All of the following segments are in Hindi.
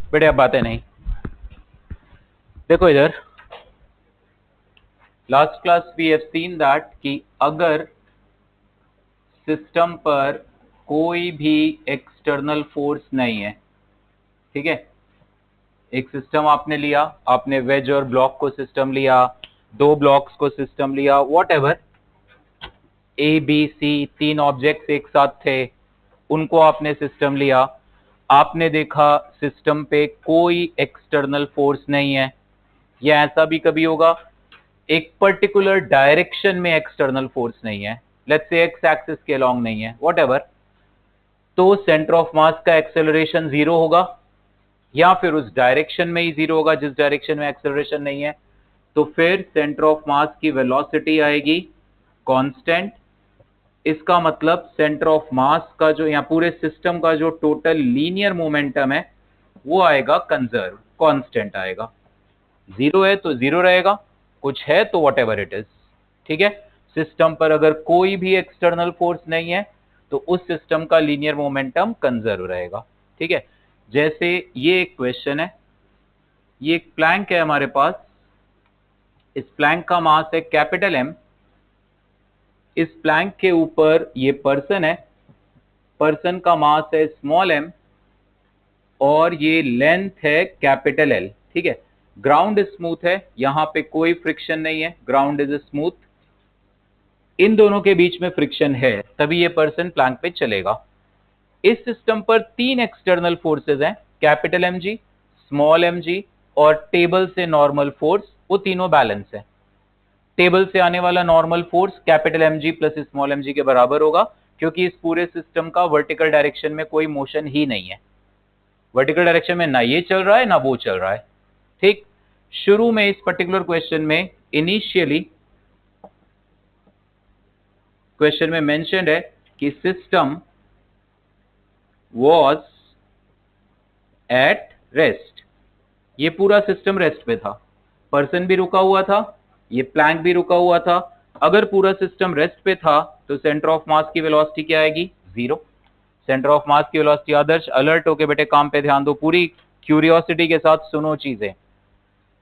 बेटे अब बातें नहीं। देखो इधर, last class we have seen that कि अगर सिस्टम पर कोई भी एक्सटर्नल फोर्स नहीं है, ठीक है, एक सिस्टम आपने लिया, आपने वेज और ब्लॉक को सिस्टम लिया, दो ब्लॉक्स को सिस्टम लिया, whatever, a b c तीन ऑब्जेक्ट्स एक साथ थे, उनको आपने सिस्टम लिया, आपने देखा सिस्टम पे कोई एक्सटर्नल फोर्स नहीं है, या ऐसा भी कभी होगा एक पर्टिकुलर डायरेक्शन में एक्सटर्नल फोर्स नहीं है, लेट्स से एक्स एक्सिस के अलोंग नहीं है, वॉट एवर, तो सेंटर ऑफ मास का एक्सेलरेशन जीरो होगा, या फिर उस डायरेक्शन में ही जीरो होगा जिस डायरेक्शन में एक्सेलरेशन नहीं है। तो फिर सेंटर ऑफ मास की वेलोसिटी आएगी कांस्टेंट। इसका मतलब सेंटर ऑफ मास का जो यहाँ पूरे सिस्टम का जो टोटल लीनियर मोमेंटम है वो आएगा कंजर्व, कांस्टेंट आएगा। जीरो है तो जीरो रहेगा, कुछ है तो वॉट एवर इट इज, ठीक है। सिस्टम पर अगर कोई भी एक्सटर्नल फोर्स नहीं है तो उस सिस्टम का लीनियर मोमेंटम कंजर्व रहेगा, ठीक है। जैसे ये एक क्वेश्चन है, ये एक प्लैंक है हमारे पास, इस प्लैंक का मास है कैपिटल एम, इस प्लैंक के ऊपर ये पर्सन है, पर्सन का मास है स्मॉल एम, और ये लेंथ है कैपिटल एल, ठीक है। ग्राउंड स्मूथ है, यहां पे कोई फ्रिक्शन नहीं है, ग्राउंड इज स्मूथ, इन दोनों के बीच में फ्रिक्शन है तभी ये पर्सन प्लैंक पे चलेगा। इस सिस्टम पर तीन एक्सटर्नल फोर्सेस हैं, capital m g, small m g और टेबल से नॉर्मल फोर्स, वो तीनों बैलेंस है। टेबल से आने वाला normal force capital m g plus small m g के बराबर होगा, क्योंकि इस पूरे सिस्टम का वर्टिकल डायरेक्शन में कोई मोशन ही नहीं है, वर्टिकल डायरेक्शन में ना ये चल रहा है ना वो चल रहा है, ठीक। शुरू में इस पर्टिकुलर क्वेश्चन में इनिशियली क्वेश्चन में मेंशन्ड है कि सिस्टम वॉज एट रेस्ट, ये पूरा सिस्टम रेस्ट पे था, पर्सन भी रुका हुआ था, ये प्लैंक भी रुका हुआ था। अगर पूरा सिस्टम रेस्ट पे था तो सेंटर ऑफ मास की वेलोसिटी क्या आएगी, जीरो। सेंटर ऑफ मास की वेलोसिटी, आदर्श अलर्ट होके बेटे काम पे ध्यान दो, पूरी क्यूरियोसिटी के साथ सुनो चीजें।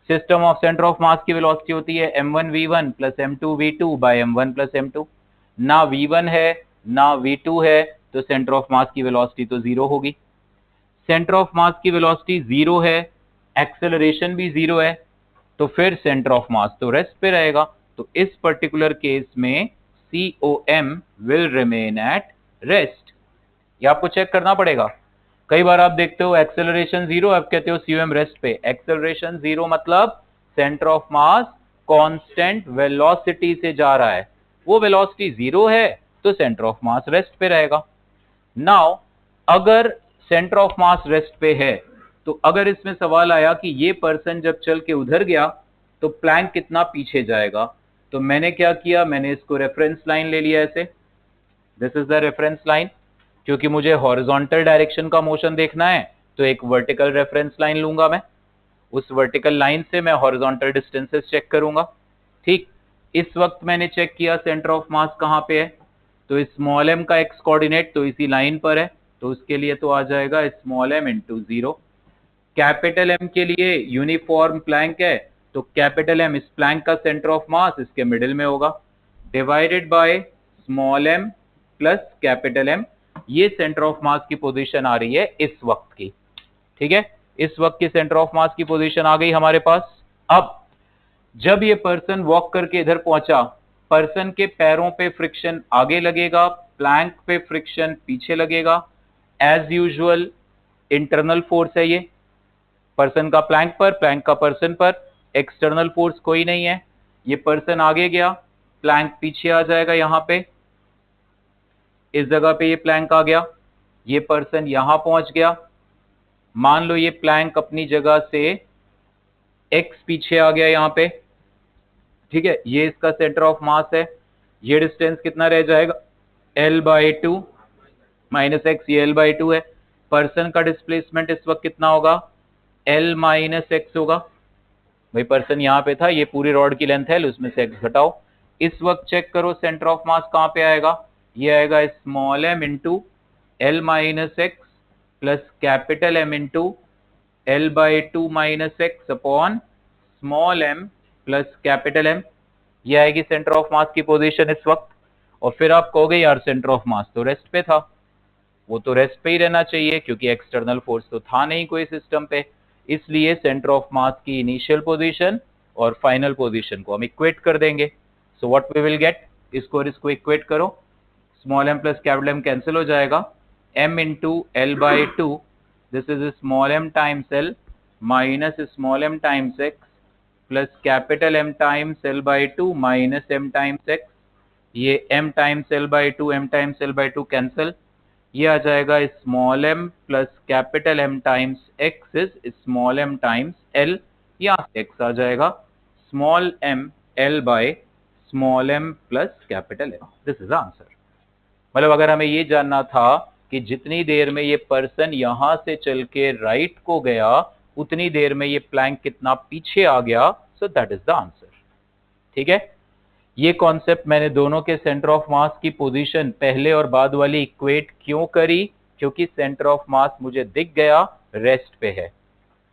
System of centre of mass की वेलोसिटी होती है m1v1 plus m2v2 bye m1 plus m2, ना v1 है ना v2 है तो सेंटर ऑफ मास की वेलोसिटी तो जीरो होगी। सेंटर ऑफ मास की वेलोसिटी जीरो है, एक्सेलरेशन भी जीरो है, तो फिर सेंटर ऑफ मास तो रेस्ट पे रहेगा। तो इस पर्टिकुलर केस में COM will remain at rest, ये आपको चेक करना पड़ेगा। कई बार आप देखते हो एक्सेलरेशन जीरो, आप कहते हो COM रेस्ट पे, एक्सेलरेशन जीरो मतलब centre of mass constant velocity से जा रहा है, वो वेलोसिटी जीरो है तो सेंटर ऑफ मास रेस्ट पे रहेगा। नाउ अगर सेंटर ऑफ मास रेस्ट पे है तो अगर इसमें सवाल आया कि ये पर्सन जब चल के उधर गया तो प्लैंक कितना पीछे जाएगा, तो मैंने क्या किया, मैंने इसको रेफरेंस लाइन ले लिया ऐसे, this is the reference line. क्योंकि मुझे हॉरिजॉन्टल डायरेक्शन का मोशन देखना है तो एक वर्टिकल रेफरेंस लाइन लूंगा मैं, उस वर्टिकल लाइन से मैं हॉरिजॉन्टल डिस्टेंसेस चेक करूंगा, ठीक। इस वक्त मैंने चेक किया सेंटर ऑफ मास कहां पे है, तो स्मॉल एम का एक्स कोऑर्डिनेट तो इसी लाइन पर है, तो उसके लिए तो आ जाएगा small m into zero. Capital m के लिए यूनिफॉर्म प्लैंक है, तो कैपिटल एम इस प्लैंक का सेंटर ऑफ मास इसके मिडिल में होगा, divided by small m plus capital m, ये सेंटर ऑफ मास की पोजीशन आ रही है इस वक्त की, ठीक है। इस वक्त की सेंटर ऑफ मास की पोजीशन आ गई हमारे पास। अब जब ये पर्सन वॉक करके इधर पहुंचा, पर्सन के पैरों पे फ्रिक्शन आगे लगेगा, प्लैंक पे फ्रिक्शन पीछे लगेगा, एज यूजुअल इंटरनल फोर्स है ये, पर्सन का प्लैंक पर, प्लैंक का पर्सन पर, एक्सटर्नल फोर्स कोई नहीं है। ये पर्सन आगे गया, प्लैंक पीछे आ जाएगा, यहां पे इस जगह पे ये प्लैंक आ गया, ये पर्सन यहां पहुंच गया, मान लो ये प्लैंक अपनी जगह से एक्स पीछे आ गया यहां पे, ठीक है, ये इसका सेंटर ऑफ मास है, ये डिस्टेंस कितना रह जाएगा, L/2 माइनस एक्स, ये L/2 है। पर्सन का डिस्प्लेसमेंट इस वक्त कितना होगा, L-x होगा, भाई पर्सन यहां पे था, ये पूरी रॉड की लेंथ है, उसमें से x घटाओ। इस वक्त चेक करो सेंटर ऑफ मास कहां पे आएगा, ये आएगा small m into L-x plus capital M into L/2 minus x upon small m plus capital M। ये आएगी सेंटर ऑफ मास की पोजीशन इस वक्त। और फिर आप कहोगे यार सेंटर ऑफ मास तो रेस्ट पे था, वो तो रेस्ट पे ही रहना चाहिए क्योंकि एक्सटर्नल फोर्स तो था नहीं कोई सिस्टम पे। इसलिए सेंटर ऑफ मास की इनिशियल पोजीशन और फाइनल पोजीशन को हम इक्वेट कर देंगे। So what we will get, इसको और इसको इक्वेट करो, small m plus capital M cancel हो जाएगा, m into L/2, this is small m times L minus small m times x plus capital M times L/2 minus m times x। ये m times L/2 m times L/2 cancel, ये आ जाएगा small m plus capital M times x is small m times L। यहाँ से x आ जाएगा small m L by small m plus capital M। This is answer. मतलब अगर हमें ये जानना था कि जितनी देर में ये पर्सन यहां से चल के राइट को गया उतनी देर में ये प्लैंक कितना पीछे आ गया, so that is the answer. ठीक है, ये कॉन्सेप्ट मैंने दोनों के सेंटर ऑफ मास की पोजीशन पहले और बाद वाली इक्वेट क्यों करी, क्योंकि सेंटर ऑफ मास मुझे दिख गया रेस्ट पे है,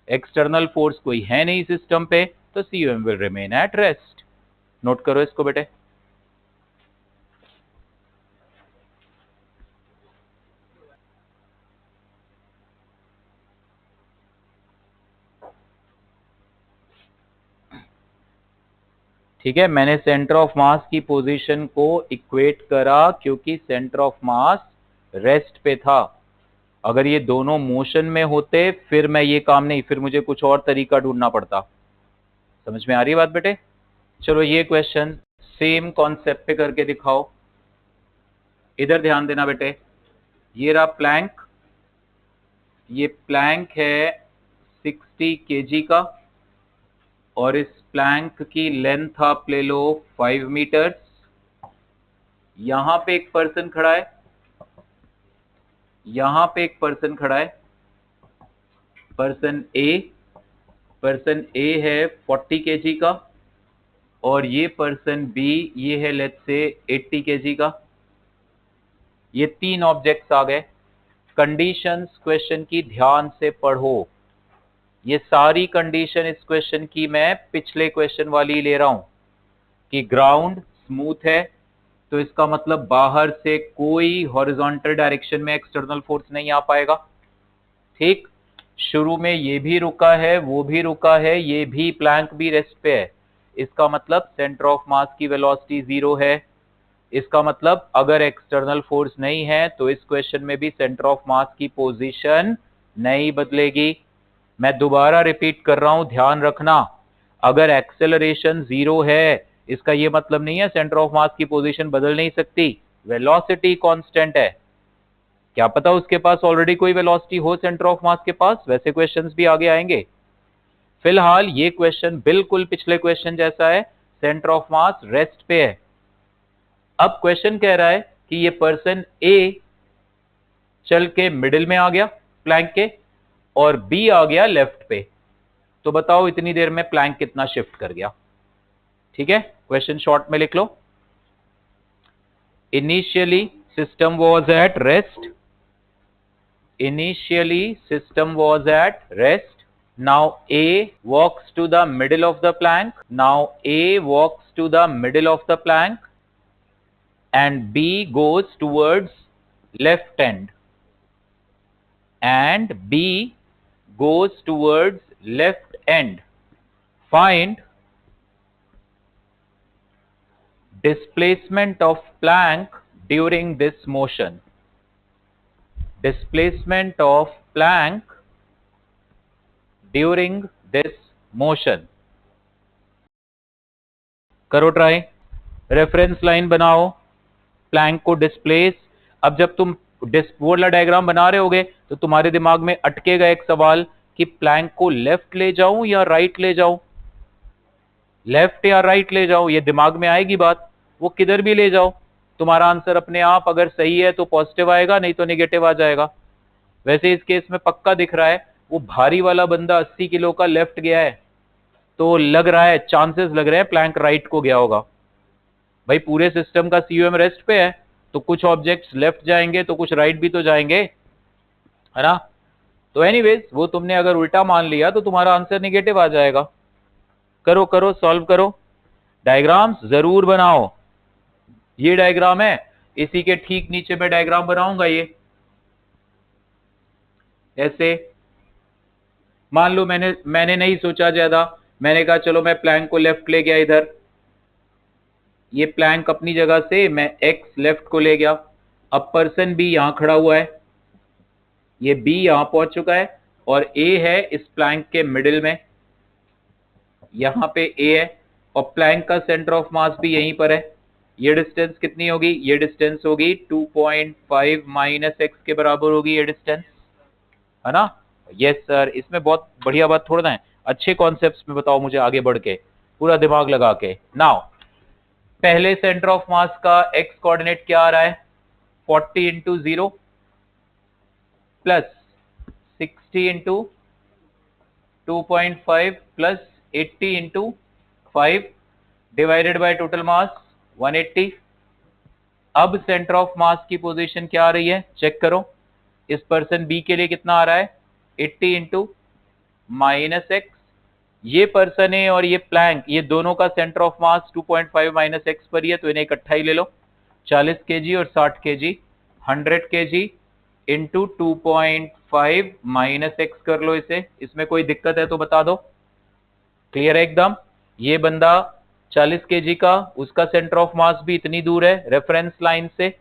एक्सटर्नल फोर्स कोई है नहीं सिस्टम पे, तो CUM will remain at rest. Note करो इसको बेटे। ठीक है, मैंने सेंटर ऑफ मास की पोजीशन को इक्वेट करा क्योंकि सेंटर ऑफ मास रेस्ट पे था। अगर ये दोनों मोशन में होते फिर मैं ये काम नहीं, फिर मुझे कुछ और तरीका ढूंढना पड़ता। समझ में आ रही है बात बेटे? चलो ये क्वेश्चन सेम कॉन्सेप्ट पे करके दिखाओ। इधर ध्यान देना बेटे, ये रहा प्लैंक, ये प्लैंक है 60 kg का और इस प्लैंक की लेंथ आप ले लो 5 मीटर्स। यहां पे एक पर्सन खड़ा है, यहां पे एक पर्सन खड़ा है, पर्सन ए है 40 kg का और ये पर्सन बी ये है लेट्स से 80 kg का। ये तीन ऑब्जेक्ट्स आ गए। कंडीशंस क्वेश्चन की ध्यान से पढ़ो, ये सारी कंडीशन इस क्वेश्चन की मैं पिछले क्वेश्चन वाली ले रहा हूं कि ग्राउंड स्मूथ है तो इसका मतलब बाहर से कोई हॉरिजॉन्टल डायरेक्शन में एक्सटर्नल फोर्स नहीं आ पाएगा। ठीक, शुरू में ये भी रुका है, वो भी रुका है, ये भी प्लैंक भी रेस्ट पे है, इसका मतलब सेंटर ऑफ मास की वेलोसिटी 0 है। इसका मतलब अगर एक्सटर्नल फोर्स नहीं है तो इस क्वेश्चन में भी सेंटर ऑफ मास की पोजीशन नहीं बदलेगी। मैं दोबारा रिपीट कर रहा हूं, ध्यान रखना, अगर एक्सेलरेशन 0 है इसका यह मतलब नहीं है सेंटर ऑफ मास की पोजीशन बदल नहीं सकती, वेलोसिटी कांस्टेंट है। क्या पता उसके पास ऑलरेडी कोई वेलोसिटी हो सेंटर ऑफ मास के पास, वैसे क्वेश्चंस भी आगे आएंगे। फिलहाल ये क्वेश्चन बिल्कुल पिछले क्वेश्चन जैसा है, सेंटर ऑफ मास रेस्ट पे है। अब क्वेश्चन कह रहा है कि ये पर्सन ए चल के मिडिल में आ गया प्लैंक के और बी आ गया लेफ्ट पे, तो बताओ इतनी देर में प्लैंक कितना शिफ्ट कर गया। ठीक है, क्वेश्चन शॉर्ट में लिख लो। Initially system was at rest, initially system was at rest, now A walks to the middle of the plank, now A walks to the middle of the plank and B goes towards left end, and B goes towards left end. Find displacement of plank during this motion. Displacement of plank during this motion. करो ट्राई, रेफरेंस लाइन बनाओ, प्लैंक को डिस्प्लेस। अब जब तुम वो वाला डायग्राम बना रहे होगे तो तुम्हारे दिमाग में अटकेगा एक सवाल कि प्लैंक को लेफ्ट ले जाऊं या राइट ले जाऊं, लेफ्ट या राइट ले जाऊं, ये दिमाग में आएगी बात। वो किधर भी ले जाओ, तुम्हारा आंसर अपने आप अगर सही है तो पॉजिटिव आएगा, नहीं तो नेगेटिव आ जाएगा। वैसे इस केस में पक्का दिख रहा है वो भारी वाला बंदा 80 किलो का लेफ्ट गया है, तो लग रहा है, चांसेस लग रहे हैं प्लैंक राइट को गया होगा। भाई पूरे सिस्टम का CUM रेस्ट पे है तो कुछ ऑब्जेक्ट्स लेफ्ट जाएंगे तो कुछ राइट भी तो जाएंगे, है ना। तो एनीवेज वो तुमने अगर उल्टा मान लिया तो तुम्हारा आंसर निगेटिव आ जाएगा। करो करो सॉल्व करो, डायग्राम्स जरूर बनाओ। ये डायग्राम है, इसी के ठीक नीचे मैं डायग्राम बनाऊंगा। ये ऐसे मान लो मैंने नहीं सोचा ज्यादा, मैंने कहा चलो मैं प्लैंक को लेफ्ट ले गया इधर, ये प्लैंक अपनी जगह से मैं एक्स लेफ्ट को ले गया। अब पर्सन बी यहां खड़ा हुआ है, ये बी यहां पहुंच चुका है और ए है इस प्लैंक के मिडिल में, यहां पे ए है और प्लैंक का सेंटर ऑफ मास भी यहीं पर है। ये डिस्टेंस कितनी होगी? ये डिस्टेंस होगी 2.5 माइनस एक्स के बराबर होगी ये डिस्टेंस, है ना? यस सर, इसमें बहुत बढ़िया बात थोड़ा है, अच्छे कॉन्सेप्ट्स में बताओ मुझे आगे बढ़ के, पूरा दिमाग लगा के। नाउ पहले सेंटर ऑफ मास का एक्स कोऑर्डिनेट क्या आ रहा है? 40 into 0 plus 60 into 2.5 plus 80 into 5 divided by total mass 180। अब सेंटर ऑफ मास की पोजीशन क्या आ रही है चेक करो। इस पर्सन बी के लिए कितना आ रहा है? 80 इंटू माइनस एक्स। ये पर्सन है और ये प्लैंक, ये दोनों का centre of mass 2.5 minus x पर ही है, तो इन्हें इकट्ठा ही ले लो। 40 केजी और 60 KG, 100 KG into 2.5 minus x कर लो इसे। इसमें कोई दिक्कत है तो बता दो, क्लियर है एकदम? ये बंदा 40 केजी का, उसका सेंटर ऑफ मास भी इतनी दूर है रेफरेंस लाइन से,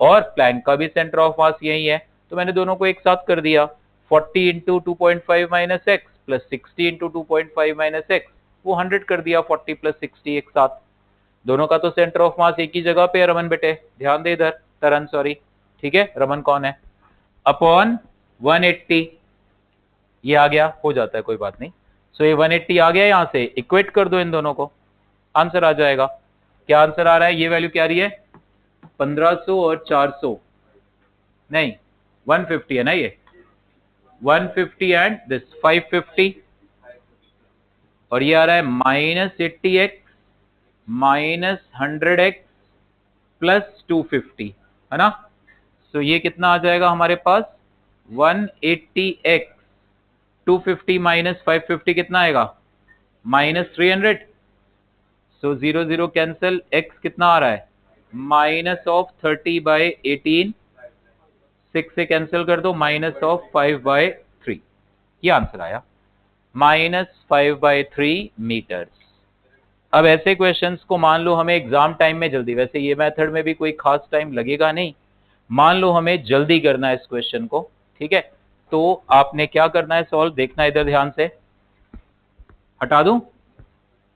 और प्लैंक का भी सेंटर ऑफ मास यही है, तो मैंने दोनों को एक साथ कर दिया। 40 into 2.5 minus x plus 60 into 2.5 minus x, वो 100 कर दिया। 40 प्लस 60 एक साथ, दोनों का तो सेंटर ऑफ मास एक ही जगह पे है रमन बेटे, ध्यान दे इधर, तरन सॉरी, ठीक है? रमन कौन है? अपॉन 180, ये आ गया, हो जाता है कोई बात नहीं। सो ये 180 आ गया, यहां से इक्वेट कर दो इन दोनों को, आंसर आ जाएगा। क्या आंसर आ रहा है? ये वैल्यू क्या आ रही है? 1500 और 400 नहीं 150 है ना, ये 150 एंड दिस 550, और ये आ रहा है -80x माइनस 100x प्लस 250, है ना? सो ये कितना आ जाएगा हमारे पास? 180x 250 माइनस 550 कितना आएगा? -300। सो 0 0 कैंसिल, x कितना आ रहा है? -30/18, 6 से कैंसिल कर दो, -5/3, ये आंसर आया, -5/3 मीटर्स। अब ऐसे क्वेश्चंस को मान लो हमें एग्जाम टाइम में जल्दी, वैसे ये मेथड में भी कोई खास टाइम लगेगा नहीं, मान लो हमें जल्दी करना है इस क्वेश्चन को, ठीक है? तो आपने क्या करना है सॉल्व, देखना इधर ध्यान से, हटा दूं?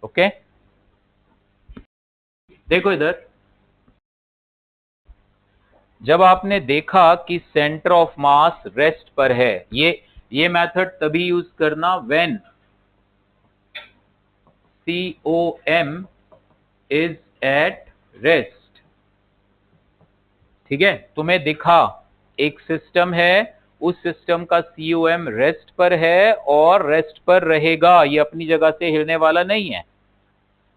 ओके, देखो इधर, जब आपने देखा कि सेंटर ऑफ मास रेस्ट पर है, ये मेथड तभी यूज करना when COM is at rest, ठीक है? तुम्हें दिखा एक सिस्टम है, उस सिस्टम का COM रेस्ट पर है और रेस्ट पर रहेगा, ये अपनी जगह से हिलने वाला नहीं है।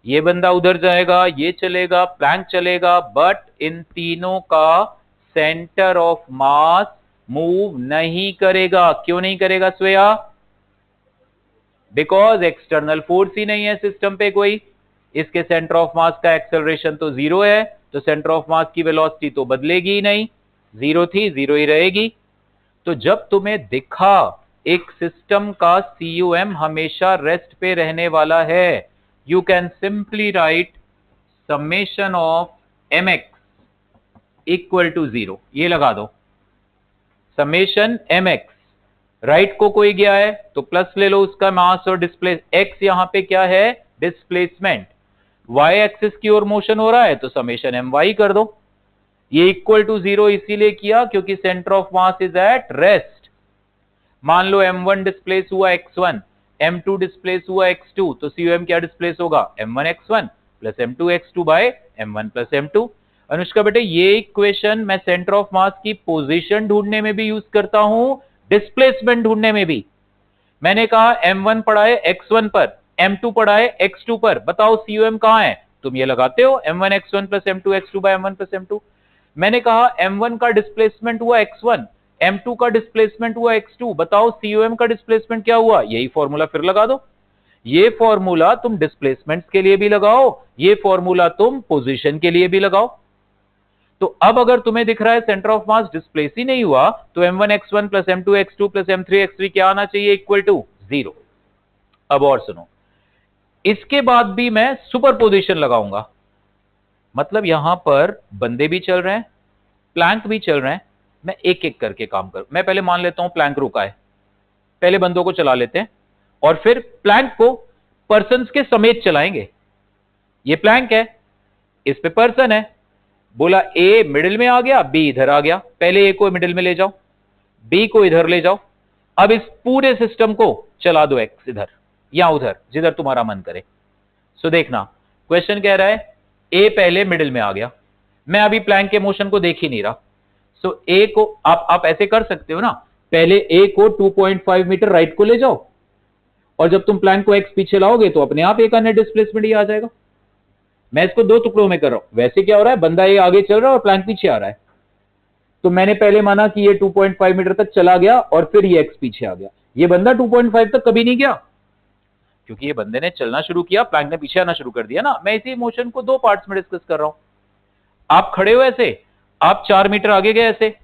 ये बंदा उधर जाएगा, ये चलेगा, प्लैंक चलेगा, बट इन तीनों का सेंटर ऑफ मास मूव नहीं करेगा। क्यों नहीं करेगा श्वेया? बिकॉज एक्सटर्नल फोर्स ही नहीं है सिस्टम पे कोई, इसके सेंटर ऑफ मास का एक्सेलरेशन तो 0 है, तो सेंटर ऑफ मास की वेलोसिटी तो बदलेगी ही नहीं, 0 थी 0 ही रहेगी। तो जब तुम्हें दिखा एक सिस्टम का COM हमेशा रेस्ट पे रहने वाला है, you can simply write summation of mx equal to 0, ये लगा दो, समेशन mx, राइट को कोई गया है तो प्लस ले लो उसका मास और डिस्प्लेस, x यहां पे क्या है? डिस्प्लेसमेंट, y एक्सिस की ओर मोशन हो रहा है तो समेशन my कर दो। ये इक्वल टू 0 इसीलिए किया क्योंकि centre of mass is at rest. मान लो m1 डिस्प्लेस हुआ x1, m2 डिस्प्लेस हुआ x2, तो COM क्या डिस्प्लेस होगा? m1x1 plus m2x2 bye m1 plus m2। Anushka बेटे ये इक्वेशन मैं सेंटर ऑफ मास की पोजीशन ढूंढने में भी यूज करता हूं, डिस्प्लेसमेंट ढूंढने में भी। मैंने कहा m1 पड़ा है x1 पर, m2 पड़ा है x2 पर, बताओ COM कहां है? तुम ये लगाते हो m1x1 plus m2x2 bye m1 plus m2। मैंने कहा m1 का डिस्प्लेसमेंट हुआ x1, m2 का डिस्प्लेसमेंट हुआ x2, बताओ cum का डिस्प्लेसमेंट क्या हुआ? यही फॉर्मूला फिर लगा दो। ये फॉर्मूला तुम डिस्प्लेसमेंट के लिए भी लगाओ, ये फॉर्मूला तुम पोजीशन के लिए भी लगाओ। तो अब अगर तुम्हें दिख रहा है सेंटर ऑफ मास डिस्प्लेस ही नहीं हुआ, तो m1 x1 plus m2 x2 plus m3 x3 क्या आना चाहिए? Equal to 0। अब और सुनो, इसके बाद भी मैं सुपरपोजिशन लगाऊंगा, मतलब यहां पर बंदे भी चल रहे हैं, प्लैंक भी चल रहे हैं। मैं एक एक करके काम करूं। मैं पहले मान लेता हूं प्लैंक रुका है, पहले बंदों को चला लेते हैं और फिर प्लैंक को पर्सन्स के समेत चलाएंगे। ये प्लैंक है, इस पे पर्सन है, बोला ए मिडिल में आ गया, बी इधर आ गया, पहले ए को मिडिल में ले जाओ, बी को इधर ले जाओ। अब इस पूरे सिस्टम को चला दो एक्स इधर या उधर, जिधर तुम्हारा मन करे। सो देखना, क्वेश्चन कह रहा है ए पहले मिडिल में आ गया, मैं अभी प्लैंक के मोशन को देख ही नहीं रहा। सो ए को आप ऐसे कर सकते हो ना, पहले ए को 2.5 मीटर राइट को ले जाओ, और जब तुम प्लैंक को एक्स पीछे लाओगे तो अपने आप ए का नेट डिस्प्लेसमेंट ही आ जाएगा। मैं इसको दो टुकड़ों में कर रहा हूं। वैसे क्या हो रहा है, बंदा ये आगे चल रहा है और प्लैंक पीछे आ रहा है, तो मैंने पहले माना कि ये 2.5 मीटर तक चला गया और फिर ये एक्स पीछे आ गया। ये बंदा 2.5 तक कभी नहीं गया, क्योंकि ये बंदे ने चलना शुरू किया, प्लैंक ने पीछे आना शुरू कर दिया ना। मैं इसी मोशन को दो पार्ट्स में डिस्कस कर रहा हूं। आप खड़े हो ऐसे, आप 4 मीटर आगे गए ऐसे,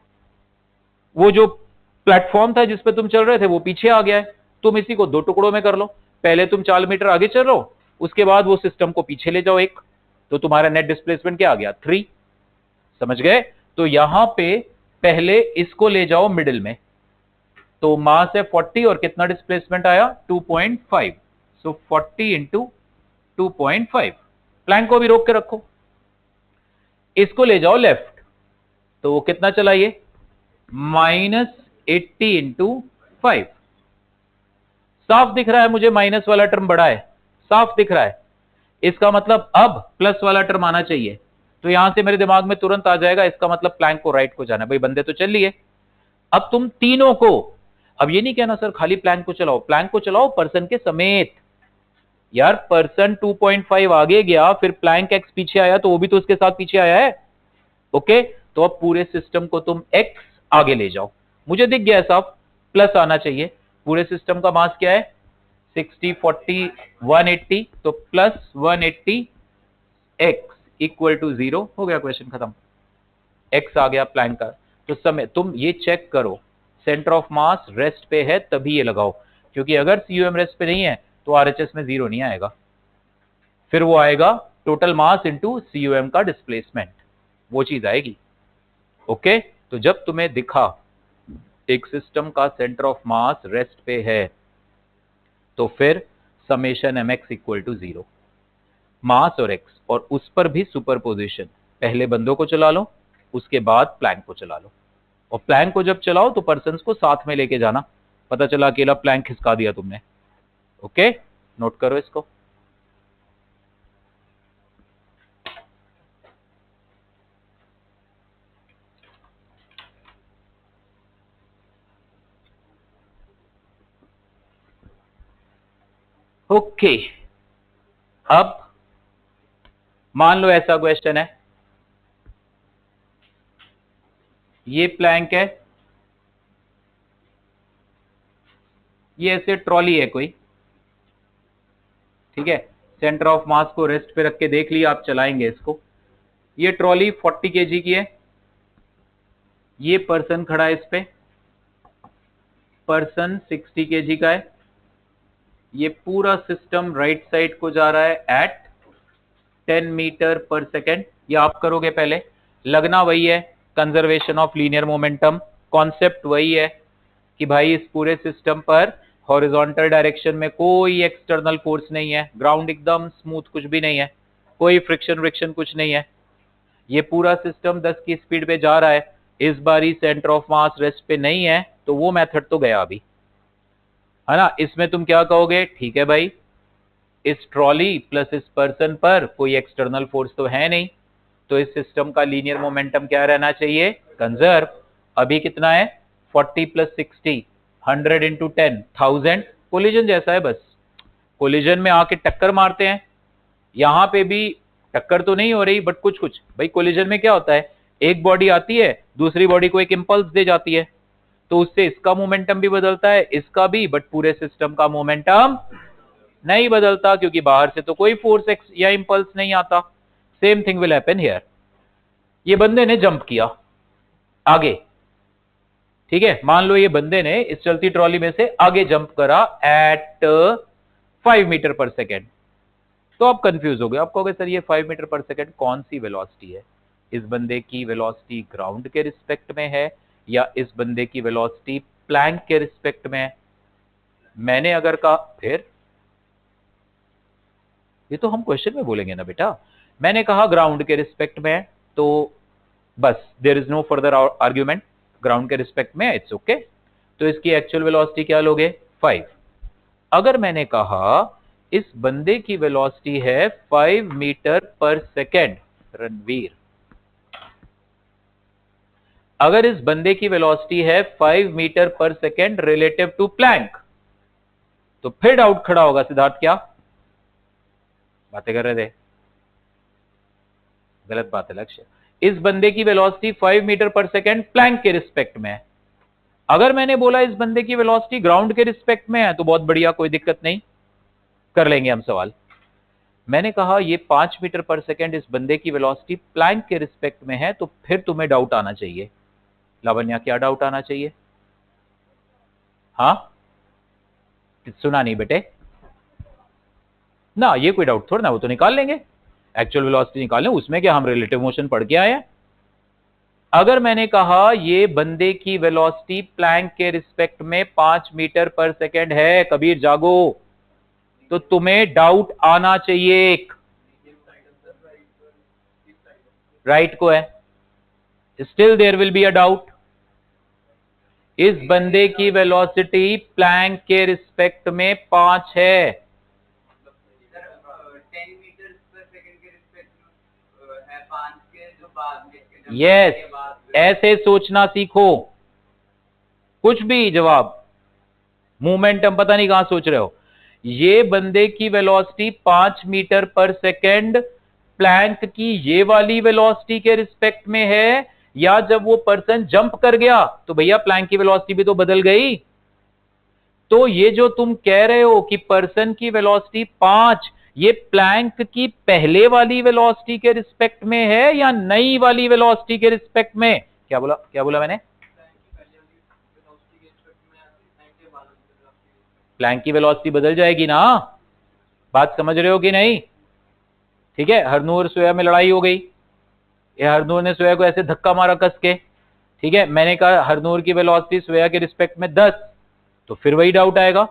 वो जो प्लेटफॉर्म था जिस पे तुम चल रहे थे वो पीछे आ गया है। तुम इसी को दो टुकड़ों में कर लो, पहले तुम 4 मीटर आगे चल रहे हो, उसके बाद वो सिस्टम को पीछे ले जाओ एक, तो तुम्हारा नेट डिस्प्लेसमेंट क्या आ गया? 3। समझ गए? तो यहां पे पहले इसको ले जाओ मिडिल में, तो मास है 40 और कितना डिस्प्लेसमेंट आया? 2.5। सो 40 इंटू 2.5। प्लैंक को भी रोक के रखो, इसको ले जाओ लेफ्ट, तो वो कितना चलाइए? -80 इंटू 5। साफ दिख रहा है मुझे माइनस वाला टर्म बड़ा है, साफ दिख रहा है। इसका मतलब अब प्लस वाला टर्म आना चाहिए, तो यहां से मेरे दिमाग में तुरंत आ जाएगा, इसका मतलब प्लैंक को राइट को जाना है। भाई बंदे तो चल लिए, अब तुम तीनों को, अब ये नहीं कहना सर खाली प्लैंक को चलाओ, प्लैंक को चलाओ पर्सन के समेत। यार पर्सन 2.5 आगे गया, फिर प्लैंक एक्स पीछे आया, तो वो भी तो उसके साथ पीछे आया है। ओके, तो अब पूरे सिस्टम को तुम एक्स आगे ले जाओ। मुझे दिख गया साहब, प्लस आना चाहिए। पूरे सिस्टम का मास क्या है? 60 40 180, तो प्लस 180 एक्स इक्वल टू 0। हो गया, क्वेश्चन खत्म। एक्स आ गया प्लैंक का। तो समय तुम ये चेक करो, सेंटर ऑफ मास रेस्ट पे है तभी ये लगाओ, क्योंकि अगर सीयूएम रेस्ट पे नहीं है तो आरएचएस में 0 नहीं आएगा, फिर वो आएगा टोटल मास इंटू सीयूएम का डिस्प्लेसमेंट, वो चीज आएगी। ओके, तो जब तुम्हें दिखा एक सिस्टम का सेंटर ऑफ मास रेस्ट पे है, तो फिर समेशन mx इक्वल टू 0, मास और एक्स, और उस पर भी सुपरपोजिशन। पहले बंदों को चला लो, उसके बाद प्लैंक को चला लो, और प्लैंक को जब चलाओ तो पर्सन्स को साथ में लेके जाना। पता चला अकेला प्लैंक खिसका दिया तुमने। ओके, नोट करो इसको। ओके, अब मान लो ऐसा क्वेश्चन है, ये प्लैंक है, ये ऐसे ट्रॉली है कोई, ठीक है, सेंटर ऑफ मास को रेस्ट पे रख के देख लिया, आप चलाएंगे इसको। ये ट्रॉली 40 केजी की है, ये पर्सन खड़ा है इस पे, पर्सन 60 केजी का है। ये पूरा सिस्टम राइट साइड को जा रहा है एट 10 मीटर पर सेकेंड। ये आप करोगे पहले, लगना वही है, conservation of linear momentum, concept वही है कि भाई इस पूरे सिस्टम पर हॉरिजॉन्टल डायरेक्शन में कोई एक्सटर्नल फोर्स नहीं है, ग्राउंड एकदम स्मूथ, कुछ भी नहीं है, कोई फ्रिक्शन व्रिक्शन कुछ नहीं है। ये पूरा सिस्टम 10 की स्पीड पे जा रहा है, इस बारी सेंटर ऑफ मास रेस्ट पे नहीं है, तो वो मेथड तो गया अभी, है ना। इसमें तुम क्या कहोगे? ठीक है भाई, इस ट्रॉली प्लस इस पर्सन पर कोई एक्सटर्नल फोर्स तो है नहीं, तो इस सिस्टम का लीनियर मोमेंटम क्या रहना चाहिए? कंजर्व। अभी कितना है? 40 प्लस 60, 100 इंटू 10, 1000। कोलिजन जैसा है, बस कोलिजन में आके टक्कर मारते हैं। यहां पे भी टक्कर तो नहीं हो रही, बट कुछ कुछ। भाई कोलिजन में क्या होता है, एक बॉडी आती है, दूसरी बॉडी को एक इंपल्स दे जाती है, तो उससे इसका मोमेंटम भी बदलता है, इसका भी, बट पूरे सिस्टम का मोमेंटम नहीं बदलता, क्योंकि बाहर से तो कोई फोर्स या इंपल्स नहीं आता। Same thing will happen here. ये बंदे ने जंप किया आगे, ठीक है, मान लो ये बंदे ने इस चलती ट्रॉली में से आगे जंप करा एट 5 मीटर पर सेकेंड। तो आप कंफ्यूज हो गए, आप कहोगे सर ये 5 मीटर पर सेकेंड कौन सी वेलोसिटी है? इस बंदे की वेलोसिटी ग्राउंड के रिस्पेक्ट में है या इस बंदे की वेलोसिटी प्लैंक के रिस्पेक्ट में है? मैंने अगर कहा, फिर ये तो हम क्वेश्चन में बोलेंगे ना बेटा। मैंने कहा ग्राउंड के रिस्पेक्ट में, तो बस there is no further argument, ground के रिस्पेक्ट में इट्स ओके। तो इसकी एक्चुअल वेलोसिटी क्या लोगे? 5। अगर मैंने कहा इस बंदे की वेलोसिटी है 5 मीटर पर सेकेंड, रणवीर, अगर इस बंदे की वेलोसिटी है 5 metre per second relative to Planck, तो फिर डाउट खड़ा होगा, सिद्धार्थ क्या बातें कर रहे थे? गलत बात है लक्ष्य। इस बंदे की velocity 5 metre per second Planck के रिस्पेक्ट में है। अगर मैंने बोला इस बंदे की वेलोसिटी ग्राउंड के रिस्पेक्ट में है, तो बहुत बढ़िया, कोई दिक्कत नहीं, कर लेंगे हम सवाल। मैंने कहा ये 5 मीटर पर सेकेंड इस बंदे की वेलोसिटी प्लैंक के रिस्पेक्ट में है, तो फिर तुम्हें डाउट आना चाहिए। लावण्या क्या डाउट आना चाहिए? हाँ, सुना नहीं बेटे ना, ये कोई डाउट थोड़ा ना, वो तो निकाल लेंगे, एक्चुअल वेलोसिटी निकाल लें, उसमें क्या हम रिलेटिव मोशन पढ़ के आए हैं। अगर मैंने कहा ये बंदे की वेलोसिटी प्लैंक के रिस्पेक्ट में 5 मीटर पर सेकेंड है, कबीर जागो, तो तुम्हें डाउट आना चाहिए। एक राइट को है, still there will be a doubt. इस बंदे की वेलोसिटी प्लैंक के रिस्पेक्ट में 5 है। यस, ऐसे सोचना सीखो, कुछ भी जवाब, मोमेंटम पता नहीं कहां सोच रहे हो। ये बंदे की velocity 5 metre per second Planck की ये वाली वेलोसिटी के रिस्पेक्ट में है, या जब वो पर्सन जंप कर गया तो भैया प्लैंक की वेलोसिटी भी तो बदल गई। तो ये जो तुम कह रहे हो कि पर्सन की वेलोसिटी 5, ये प्लैंक की पहले वाली वेलोसिटी के रिस्पेक्ट में है या नई वाली वेलोसिटी के रिस्पेक्ट में? क्या बोला मैंने? प्लैंक की वेलोसिटी बदल जाएगी ना, बात समझ रहे हो कि नहीं? ठीक है, हरनूर सोया में लड़ाई हो गई, ये हरनूर ने सोया को ऐसे धक्का मारा कस के, ठीक है, मैंने कहा हरनूर की वेलोसिटी सोया के रिस्पेक्ट में 10, तो फिर वही डाउट आएगा,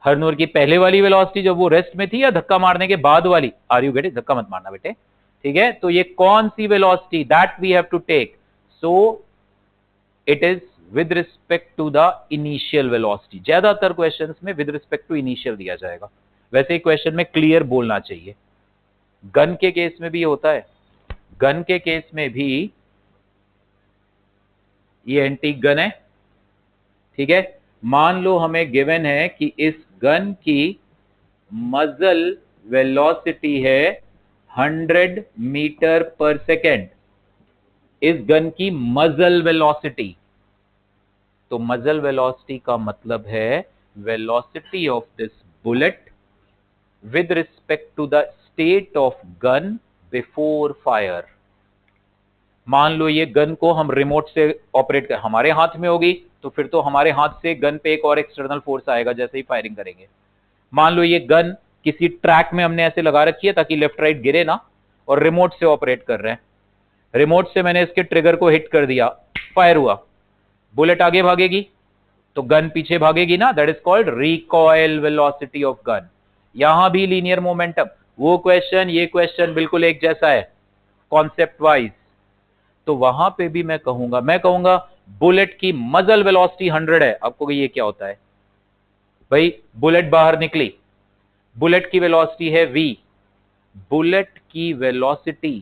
हरनूर की पहले वाली वेलोसिटी जब वो रेस्ट में थी या धक्का मारने के बाद वाली? Are you get it? धक्का मत मारना बेटे, ठीक है। तो ये कौन सी velocity, that we have to take, so it is with respect to the initial velocity. ज्यादातर क्वेश्चंस में विद रिस्पेक्ट टू इनिशियल दिया जाएगा, वैसे ही क्वेश्चन में क्लियर बोलना चाहिए। गन के केस में भी होता है, गन के केस में भी ये एंटीक गन है, ठीक है, मान लो हमें गिवन है कि इस गन की मजल वेलोसिटी है 100 मीटर पर सेकेंड, इस गन की मजल वेलोसिटी। तो मजल वेलोसिटी का मतलब है velocity of this bullet with respect to the state of gun before fire. मान लो ये गन को हम रिमोट से ऑपरेट कर, हमारे हाथ में होगी तो फिर तो हमारे हाथ से गन पे एक और एक्सटर्नल फोर्स आएगा जैसे ही फायरिंग करेंगे। मान लो ये गन किसी ट्रैक में हमने ऐसे लगा रखी है ताकि लेफ्ट राइट गिरे ना, और रिमोट से ऑपरेट कर रहे हैं, रिमोट से मैंने इसके ट्रिगर को हिट कर दिया, फायर हुआ, बुलेट आगे भागेगी तो गन पीछे भागेगी ना, that is called recoil velocity of gun. यहां भी लीनियर मोमेंटम, वो क्वेश्चन ये क्वेश्चन बिल्कुल एक जैसा है कॉन्सेप्ट वाइज। तो वहां पे भी मैं कहूंगा बुलेट की मजल वेलोसिटी 100 है। आपको ये क्या होता है भाई? बुलेट बाहर निकली, बुलेट की वेलोसिटी है v, बुलेट की वेलोसिटी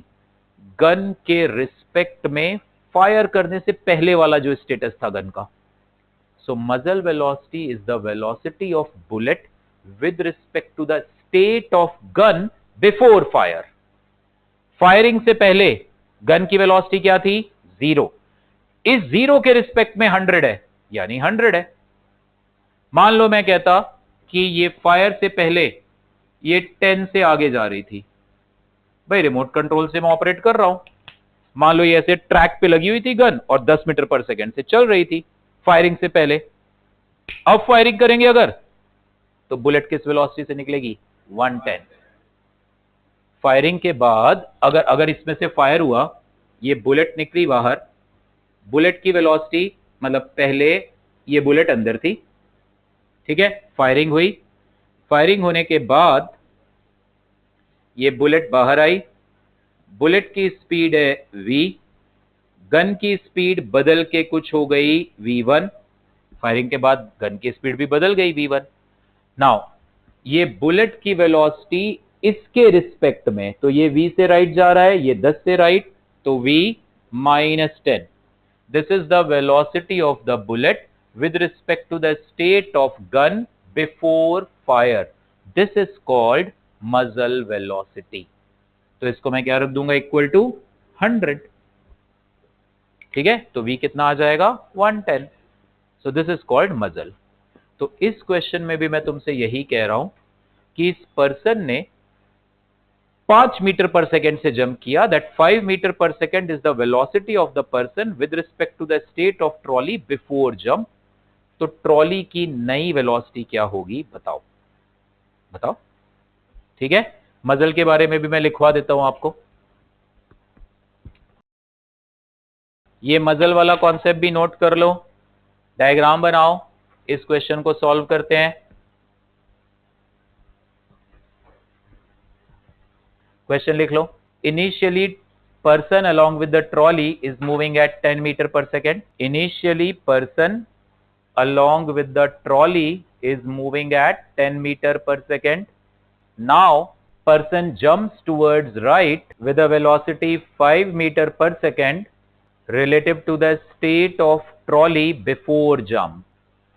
गन के रिस्पेक्ट में फायर करने से पहले वाला जो स्टेटस था गन का। So muzzle velocity is the velocity of bullet with respect to the state of gun before fire. Firing से पहले गन की वेलोसिटी क्या थी? 0, इस 0 के रिस्पेक्ट में 100 है, यानी 100 है। मान लो मैं कहता कि ये फायर से पहले ये 10 से आगे जा रही थी, भाई रिमोट कंट्रोल से मैं ऑपरेट कर रहा हूं, मान लो ये ऐसे ट्रैक पे लगी हुई थी गन और 10 मीटर पर सेकंड से चल रही थी फायरिंग से पहले। अब फायरिंग करेंगे अगर, तो बुलेट किस वेलोसिटी से निकलेगी? 110। फायरिंग के बाद अगर अगर इसमें से फायर हुआ, ये बुलेट निकली बाहर, बुलेट की वेलोसिटी मतलब पहले ये बुलेट अंदर थी, ठीक है, फायरिंग हुई, फायरिंग होने के बाद ये बुलेट बाहर आई, बुलेट की स्पीड है v, गन की स्पीड बदल के कुछ हो गई v1, फायरिंग के बाद गन की स्पीड भी बदल गई v1। नाउ ये बुलेट की वेलोसिटी इसके रिस्पेक्ट में, तो ये v से राइट जा रहा है, ये 10 से राइट, तो v -10। This is the velocity of the bullet with respect to the state of gun before fire. This is called muzzle velocity. तो इसको मैं क्या रख दूंगा? इक्वल टू 100, ठीक है, तो v कितना आ जाएगा? 110। सो दिस इज कॉल्ड मजल। तो इस क्वेश्चन में भी मैं तुमसे यही कह रहा हूं कि इस पर्सन ने 5 मीटर पर सेकेंड से जंप किया, that 5 metre per second is the velocity of the person with respect to the state of trolley before jump. तो ट्रॉली की नई वेलोसिटी क्या होगी? बताओ बताओ, ठीक है। मजल के बारे में भी मैं लिखवा देता हूं आपको, ये मजल वाला कॉन्सेप्ट भी नोट कर लो, डायग्राम बनाओ, इस क्वेश्चन को सॉल्व करते हैं। क्वेश्चन लिख लो, initially person along with the trolley is moving at 10 metre per second. Initially person along with the trolley is moving at 10 meter per second. Now person jumps towards right with a velocity 5 meter per second relative to the state of trolley before jump.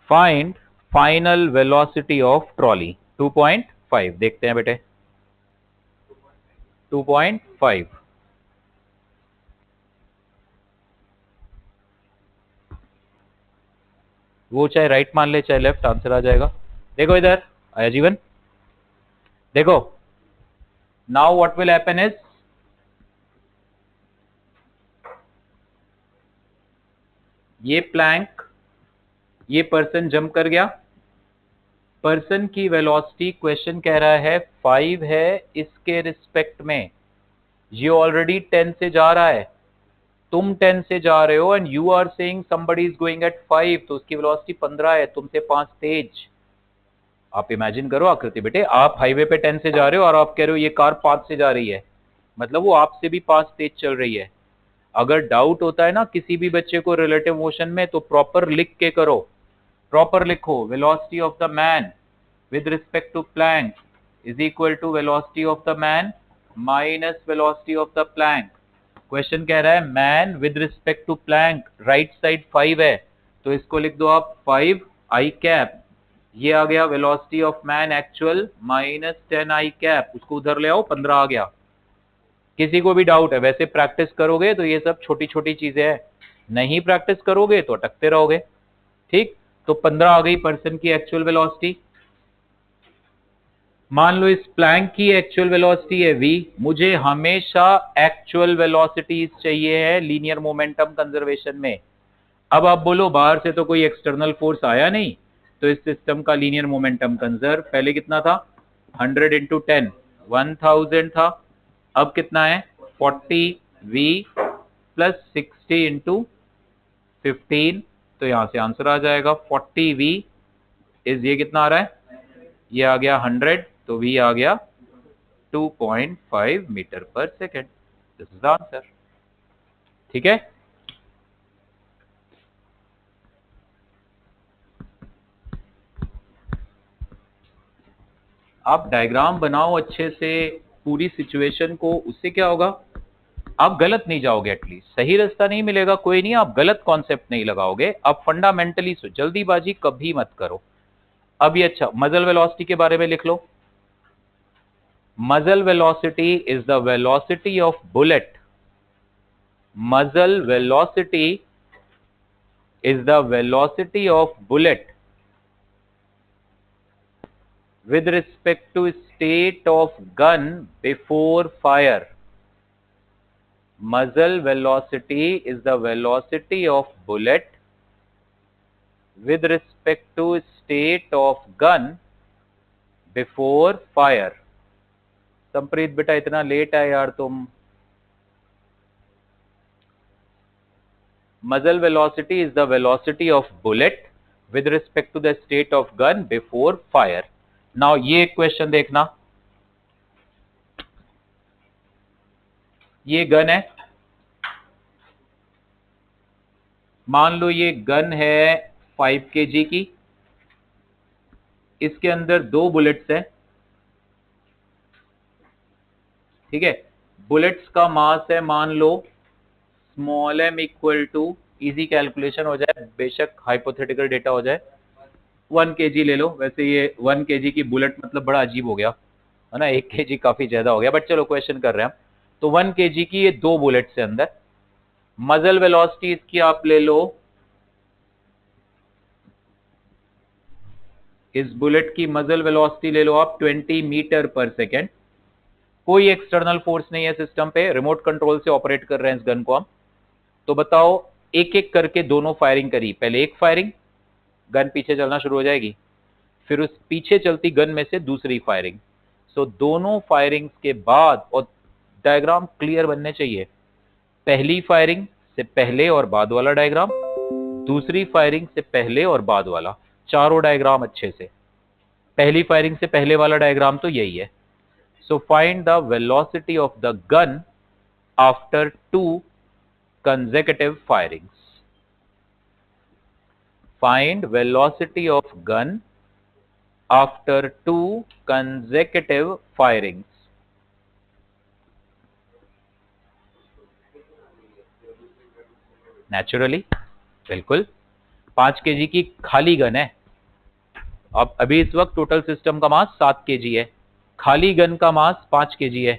Find final velocity of trolley. 2.5 देखते हैं बेटे, 2.5। वो चाहे राइट मान ले चाहे लेफ्ट, आंसर आ जाएगा। देखो इधर आया जीवन, देखो now what will happen is, ये प्लैंक, ये पर्सन जंप कर गया, पर्सन की वेलोसिटी क्वेश्चन कह रहा है 5 है इसके रिस्पेक्ट में, ये ऑलरेडी 10 से जा रहा है, तुम 10 से जा रहे हो and you are saying somebody is going at 5, तो उसकी वेलोसिटी 15 है, तुमसे 5 तेज। आप इमेजिन करो आकृति बेटे, आप हाईवे पे 10 से जा रहे हो और आप कह रहे हो ये कार 5 से जा रही है, मतलब वो आपसे भी 5 तेज चल रही है। अगर डाउट होता है ना किसी भी बच्चे को रिलेटिव मोशन में, तो प्रॉपर लिख के करो, प्रॉपर लिखो, velocity of the man with respect to plank is equal to velocity of the man minus velocity of the plank. Question कह रहा है man with respect to plank, right side 5 है, तो इसको लिख दो आप 5 आई कैप, ये आ गया velocity of man actual minus 10 I cap, उसको उधर ले आओ, 15 आ गया। किसी को भी डाउट है, वैसे प्रैक्टिस करोगे तो ये सब छोटी छोटी चीजें हैं, नहीं प्रैक्टिस करोगे तो अटकते रहोगे, ठीक। तो 15 आ गई पर्सन की एक्चुअल वेलोसिटी। मान लो इस प्लैंक की एक्चुअल वेलोसिटी है v, मुझे हमेशा एक्चुअल वेलोसिटीज चाहिए है लीनियर मोमेंटम कंजर्वेशन में। अब आप बोलो बाहर से तो कोई एक्सटर्नल फोर्स आया नहीं, तो इस सिस्टम का लीनियर मोमेंटम कंजर्व पहले कितना था? 100 इंटू 10 1000 था, अब कितना है? 40v प्लस 60 इंटू 15, तो यहां से आंसर आ जाएगा 40v इज, ये कितना आ रहा है? ये आ गया 100, तो v आ गया 2.5 metre per second. This is the answer, ठीक है। आप डायग्राम बनाओ अच्छे से पूरी सिचुएशन को, उससे क्या होगा, आप गलत नहीं जाओगे, एटलीस्ट सही रास्ता नहीं मिलेगा कोई नहीं, आप गलत कॉन्सेप्ट नहीं लगाओगे, आप फंडामेंटली जल्दीबाजी कभी मत करो। अब ये अच्छा, मजल वेलोसिटी के बारे में लिख लो, muzzle velocity is the velocity of bullet, muzzle velocity is the velocity of bullet with respect to state of gun before fire. Muzzle velocity is the velocity of bullet with respect to state of gun before fire. Sampreet बेटा इतना लेट है यार तुम. Muzzle velocity is the velocity of bullet with respect to the state of gun before fire. Now ये क्वेश्चन देखना. ये गन है, मान लो ये गन है 5 kg की, इसके अंदर 2 बुलेट्स हैं. ठीक है, बुलेट्स का मास है मान लो small m equal to, easy calculation हो जाए, बेशक हाइपोथेटिकल डेटा हो जाए, 1 kg ले लो. वैसे ये 1 kg की बुलेट मतलब बड़ा अजीब हो गया है ना, 1 kg काफी ज्यादा हो गया, बट चलो क्वेश्चन कर रहे हैं हम. तो 1 kg की ये 2 बुलेट्स है अंदर. मजल वेलोसिटी इसकी आप ले लो, इस बुलेट की मजल वेलोसिटी ले लो आप 20 मीटर पर सेकेंड. कोई एक्सटर्नल फोर्स नहीं है सिस्टम पे, रिमोट कंट्रोल से ऑपरेट कर रहे हैं इस गन को हम. तो बताओ, एक एक करके दोनों फायरिंग करी. पहले एक फायरिंग, गन पीछे चलना शुरू हो जाएगी, फिर उस पीछे चलती गन में से दूसरी फायरिंग. सो दोनों फायरिंग्स के बाद, और डायग्राम क्लियर बनने चाहिए, पहली फायरिंग से पहले और बाद वाला डायग्राम, दूसरी फायरिंग से पहले और बाद वाला, चारों डायग्राम अच्छे से. पहली फायरिंग से पहले वाला डायग्राम तो यही है. So find the velocity of the gun after 2 consecutive firings. Find velocity of gun after 2 consecutive firings. Naturally, बिल्कुल 5 kg की खाली गन है. अब अभी इस वक्त टोटल सिस्टम का मास 7 kg है, खाली गन का मास 5 kg है.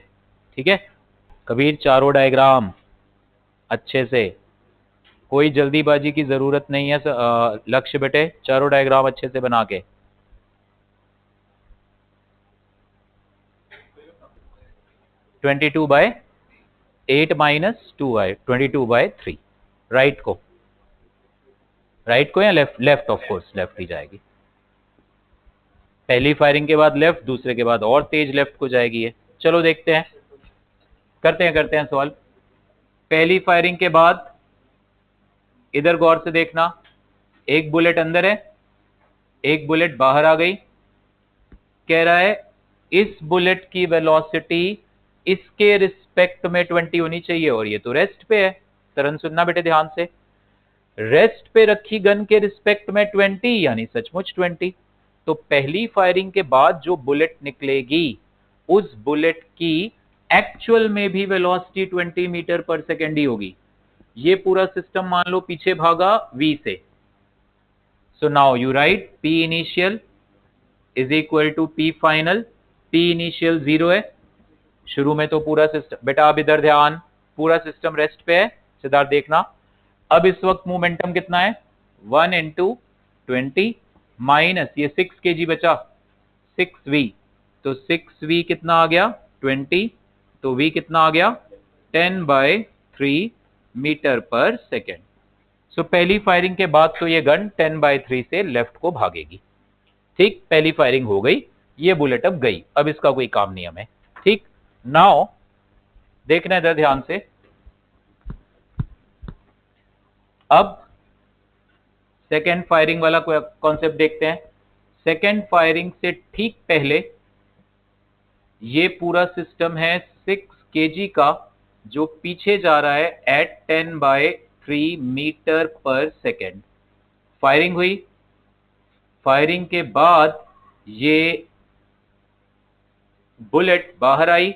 ठीक है कबीर, चारों डायग्राम अच्छे से, कोई जल्दीबाजी की जरूरत नहीं है. लक्ष्य बेटे, चारों डायग्राम अच्छे से बना के. (22/8 - 2/22/3) राइट को, राइट को या left? Left of course, left ही जाएगी. पहली फायरिंग के बाद लेफ्ट, दूसरे के बाद और तेज लेफ्ट को जाएगी ये. चलो देखते हैं, करते हैं सवाल. पहली फायरिंग के बाद इधर गौर से देखना, एक बुलेट अंदर है, एक बुलेट बाहर आ गई. कह रहा है इस बुलेट की वेलोसिटी इसके रिस्पेक्ट में 20 होनी चाहिए, और ये तो रेस्ट पे है. तरन सुनना बेटे ध्यान से, रेस्ट पे रखी गन के रिस्पेक्ट में 20 यानी सचमुच 20. तो पहली फायरिंग के बाद जो बुलेट निकलेगी, उस बुलेट की एक्चुअल में भी वेलोसिटी 20 मीटर पर सेकेंड ही होगी. ये पूरा सिस्टम मान लो पीछे भागा v से. So now you write p initial is equal to p final. p initial 0 है शुरू में, तो पूरा सिस्टम, बेटा अब इधर ध्यान, पूरा सिस्टम रेस्ट पे है. सिद्धार्थ देखना, अब इस वक्त मोमेंटम कितना है, 1 × 20 माइनस ये 6 kg बचा, 6v. तो 6v कितना आ गया, 20. तो v कितना आ गया, 10/3 मीटर पर सेकेंड. सो पहली फायरिंग के बाद तो ये गन 10/3 से लेफ्ट को भागेगी. ठीक, पहली फायरिंग हो गई, ये बुलेट अब गई, अब इसका कोई काम नहीं हमें. ठीक, नाउ देखना इधर ध्यान से. अब सेकेंड फायरिंग वाला कॉन्सेप्ट देखते हैं. सेकेंड फायरिंग से ठीक पहले ये पूरा सिस्टम है 6 kg का, जो पीछे जा रहा है eight 10/3 metre per second. Firing हुई, फायरिंग के बाद ये बुलेट बाहर आई.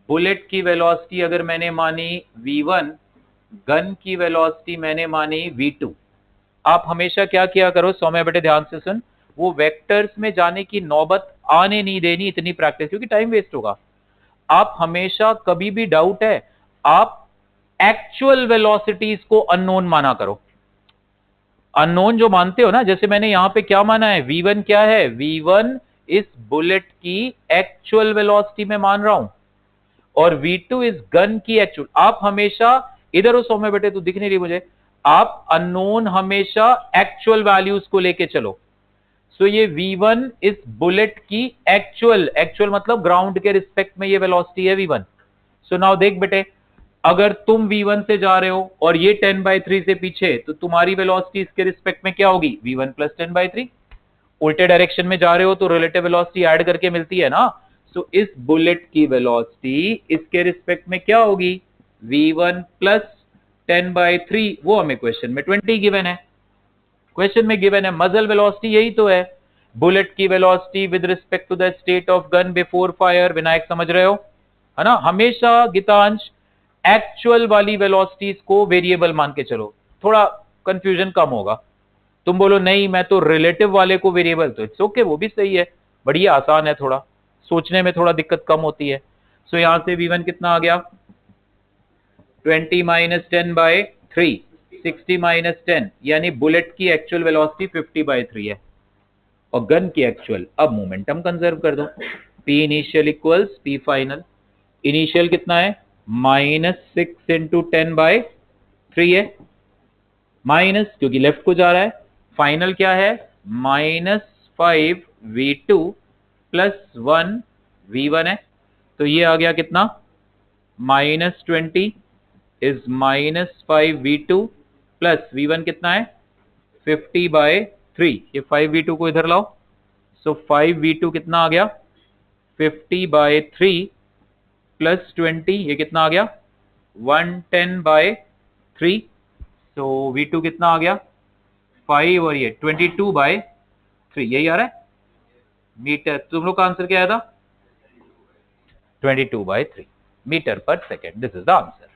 बुलेट की वेलोसिटी अगर मैंने मानी v1, गन की वेलोसिटी मैंने मानी v2. आप हमेशा क्या किया करो, सौम्य बेटे ध्यान से सुन, वो वेक्टर्स में जाने की नौबत आने नहीं देनी, इतनी प्रैक्टिस, क्योंकि टाइम वेस्ट होगा. आप हमेशा कभी भी डाउट है, आप एक्चुअल वेलोसिटीज को अननोन माना करो. अननोन जो मानते हो ना, जैसे मैंने यहां पे क्या माना है, v1 क्या है, v1 इस बुलेट की एक्चुअल वेलोसिटी में मान रहा हूं, और v2 इस गन की एक्चुअल। आप हमेशा इधर हो सौम्य बेटे, तो दिख नहीं रही मुझे, आप अननोन हमेशा एक्चुअल वैल्यूज को लेके चलो। सो ये v1 इस बुलेट की एक्चुअल, एक्चुअल मतलब ग्राउंड के रिस्पेक्ट में ये वेलोसिटी है v1। सो नाउ देख बेटे, अगर तुम v1 से जा रहे हो और ये 10/3 से पीछे, तो तुम्हारी वेलोसिटी इसके रिस्पेक्ट में क्या होगी, v1 प्लस 10/3। उल्टे डायरेक्शन में जा रहे हो तो रिलेटिव वेलोसिटी ऐड करके मिलती है ना। सो इस बुलेट की वेलोसिटी इसके रिस्पेक्ट में क्या होगी, v1 प्लस 10/3। वो हमें क्वेश्चन में 20 गिवन है, क्वेश्चन में गिवन है मजल वेलोसिटी, यही तो है बुलेट की velocity with respect to the state of gun before fire. Vinayak समझ रहे हो, है ना। हमेशा गीतांश एक्चुअल वाली वेलोसिटीज को वेरिएबल मान के चलो, थोड़ा कंफ्यूजन कम होगा। तुम बोलो नहीं मैं तो रिलेटिव वाले को वेरिएबल, तो इट्स ओके, वो भी सही है, बढ़िया आसान है, थोड़ा सोचने में थोड़ा दिक्कत कम होती है। सो यहां से v1 कितना आ गया, 20 माइनस 10/3, 60 माइनस 10, यानी बुलेट की एक्चुअल वेलोसिटी 50/3 है, और गन की एक्चुअल। अब मोमेंटम कंजर्व कर दो, p initial equals p final. Initial कितना है, -6 इंटू 10/3 है, माइनस क्योंकि लेफ्ट को जा रहा है। फाइनल क्या है, -5v2 प्लस 1v1 है, तो ये आ गया कितना, -20 इज -5v2 प्लस v1 कितना है 50/3। ये 5v2 को इधर लाओ, सो 5v2 कितना आ गया 50/3 प्लस 20, ये कितना आ गया 110/3। तो v2 कितना आ गया 5 और ये 22/3, यही आ रहा है मीटर। तुम लोग का आंसर क्या आया था, 22/3 metre per second, this is the answer.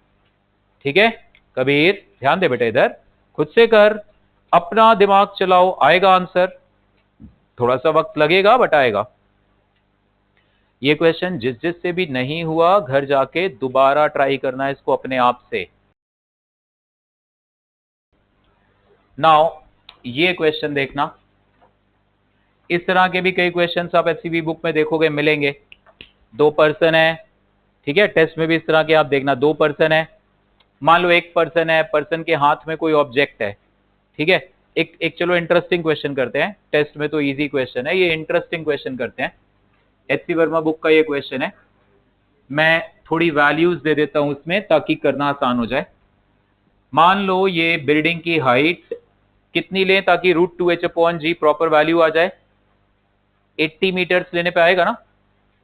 ठीक है कबीर, ध्यान दे बेटे, इधर खुद से कर, अपना दिमाग चलाओ, आएगा आंसर, थोड़ा सा वक्त लगेगा बट आएगा। ये क्वेश्चन जिस जिस से भी नहीं हुआ, घर जाके दोबारा ट्राई करना है इसको अपने आप से। नाउ ये क्वेश्चन देखना, इस तरह के भी कई क्वेश्चंस आप एचसीबी बुक में देखोगे, मिलेंगे। 2 पर्सन है, ठीक है, टेस्ट में भी इस तरह के आप देखना। 2 पर्सन है, मान लो एक पर्सन है, पर्सन के हाथ में कोई ऑब्जेक्ट है, ठीक है। एक चलो इंटरेस्टिंग क्वेश्चन करते हैं, टेस्ट में तो इजी क्वेश्चन है, ये इंटरेस्टिंग क्वेश्चन करते हैं। एचसी वर्मा बुक का ये क्वेश्चन है, मैं थोड़ी वैल्यूज दे देता हूं इसमें ताकि करना आसान हो जाए। मान लो ये बिल्डिंग की हाइट कितनी लें ताकि √2h/g प्रॉपर वैल्यू आ जाए, 80 मीटर्स लेने पे आएगा ना,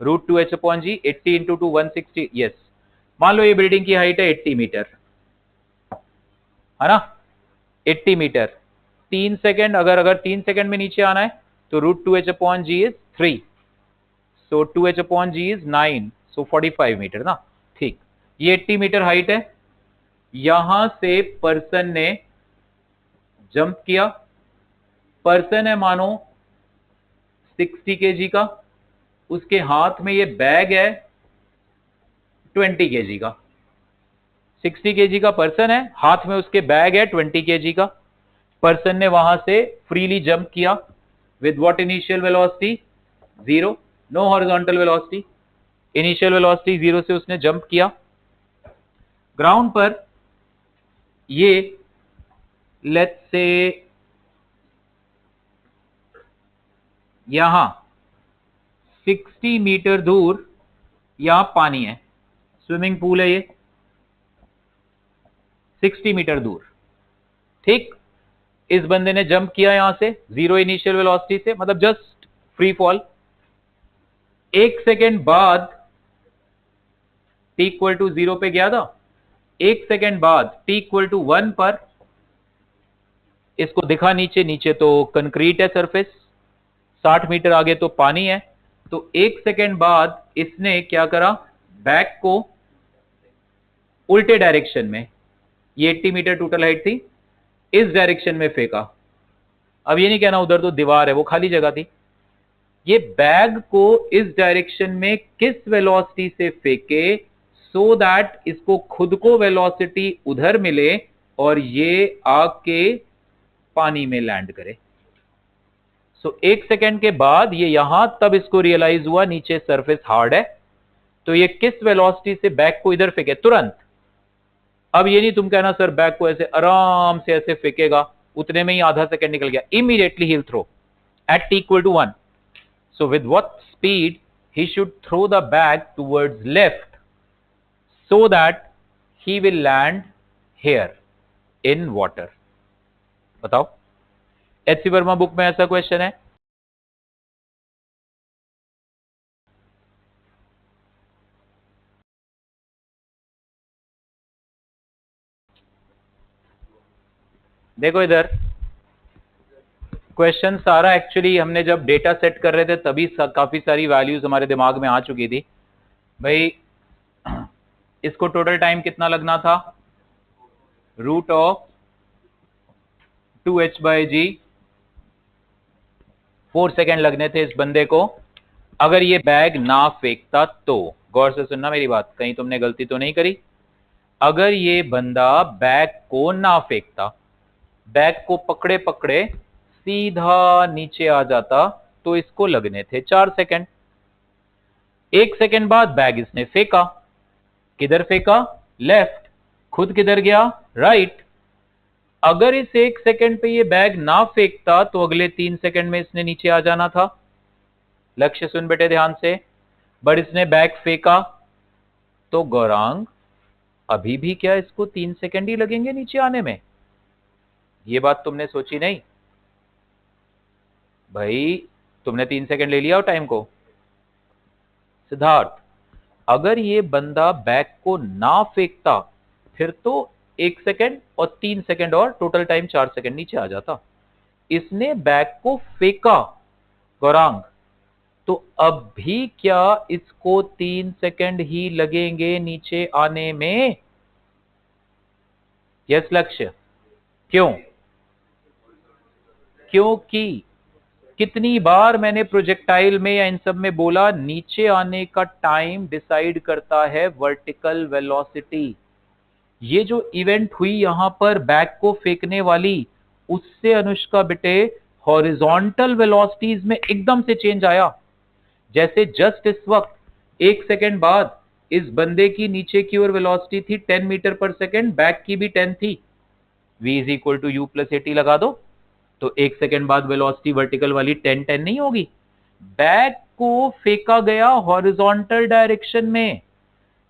√2h/g 80 इंटू 2 160, यस। मान लो ये बिल्डिंग की हाइट है 80 मीटर, है ना, 80 मीटर। 3 सेकेंड, अगर 3 सेकेंड में नीचे आना है तो √2h/g is 3, so 2h/g is 9, so 45 metre ना। ठीक, ये 80 मीटर हाइट है, यहां से पर्सन ने जंप किया, पर्सन है मानो 60 kg का, उसके हाथ में ये बैग है 20 kg का। 60 kg का पर्सन है, हाथ में उसके बैग है 20 kg का। पर्सन ने वहां से फ्रीली जंप किया with what initial velocity, 0, no horizontal velocity, initial velocity 0 से उसने जंप किया। ग्राउंड पर ये लेट्स से यहां 60 मीटर दूर यहां पानी है, स्विमिंग पूल है ये 60 मीटर दूर, ठीक। इस बंदे ने जंप किया यहां से 0 इनिशियल वेलोसिटी से, मतलब जस्ट फ्री फॉल। 1 सेकेंड बाद t इक्वल टू 0 पे गया था, 1 सेकेंड बाद t इक्वल टू 1 पर इसको दिखा नीचे, नीचे तो कंक्रीट है सरफेस, 60 मीटर आगे तो पानी है। तो 1 सेकेंड बाद इसने क्या करा, बैग को उल्टे डायरेक्शन में, ये 80 मीटर टोटल हाइट थी, इस डायरेक्शन में फेंका। अब ये नहीं कहना उधर तो दीवार है, वो खाली जगह थी। ये बैग को इस डायरेक्शन में किस वेलोसिटी से फेंके सो दैट इसको खुद को वेलोसिटी उधर मिले और ये आके पानी में लैंड करे। सो 1 सेकेंड के बाद ये यहां तब इसको रियलाइज हुआ नीचे सरफेस हार्ड है, तो ये किस वेलोसिटी से बैग को इधर फेंके तुरंत। अब ये नहीं तुम कहना सर बैग को ऐसे आराम से ऐसे फेंकेगा, उतने में ही आधा सेकेंड निकल गया। इमीडिएटली ही will throw at t equal to 1. So with what speed he should throw the bag towards left so that he will land here in water. बताओ, एच सी वर्मा बुक में ऐसा क्वेश्चन है। देखो इधर क्वेश्चन सारा एक्चुअली हमने जब डेटा सेट कर रहे थे तभी काफी सारी वैल्यूज हमारे दिमाग में आ चुकी थी भाई। इसको टोटल टाइम कितना लगना था, रूट ऑफ 2h/g, 4 सेकेंड लगने थे इस बंदे को। अगर ये बैग ना फेंकता तो, गौर से सुनना मेरी बात, कहीं तुमने गलती तो नहीं करी। अगर ये बंदा बैग को ना फेंकता, बैग को पकड़े पकड़े सीधा नीचे आ जाता, तो इसको लगने थे 4 सेकेंड। 1 सेकेंड बाद बैग इसने फेंका, किधर फेंका, लेफ्ट, खुद किधर गया, राइट। अगर इस 1 सेकेंड पे ये बैग ना फेंकता तो अगले 3 सेकेंड में इसने नीचे आ जाना था। लक्ष्य सुन बेटे ध्यान से, बट इसने बैग फेंका तो गौरांग अभी भी क्या इसको 3 सेकेंड ही लगेंगे नीचे आने में? ये बात तुमने सोची नहीं भाई, तुमने 3 सेकेंड ले लिया हो टाइम को। सिद्धार्थ, अगर ये बंदा बैग को ना फेंकता फिर तो 1 सेकेंड और 3 सेकेंड और टोटल टाइम 4 सेकेंड नीचे आ जाता। इसने बैग को फेंका गौरांग, तो अब भी क्या इसको 3 सेकेंड ही लगेंगे नीचे आने में? यस लक्ष्य, क्यों? क्योंकि कितनी बार मैंने प्रोजेक्टाइल में या इन सब में बोला, नीचे आने का टाइम डिसाइड करता है वर्टिकल वेलोसिटी। ये जो इवेंट हुई यहां पर बैग को फेंकने वाली, उससे अनुष्का बेटे हॉरिजॉन्टल वेलोसिटीज में एकदम से चेंज आया। जैसे जस्ट इस वक्त 1 सेकेंड बाद इस बंदे की नीचे की ओर वेलोसिटी थी 10 मीटर पर सेकेंड, बैग की भी 10 थी। v is equal to u plus a t लगा दो, तो 1 सेकेंड बाद वेलोसिटी वर्टिकल वाली 10 10 नहीं होगी। बैग को फेंका गया हॉरिजॉन्टल डायरेक्शन में,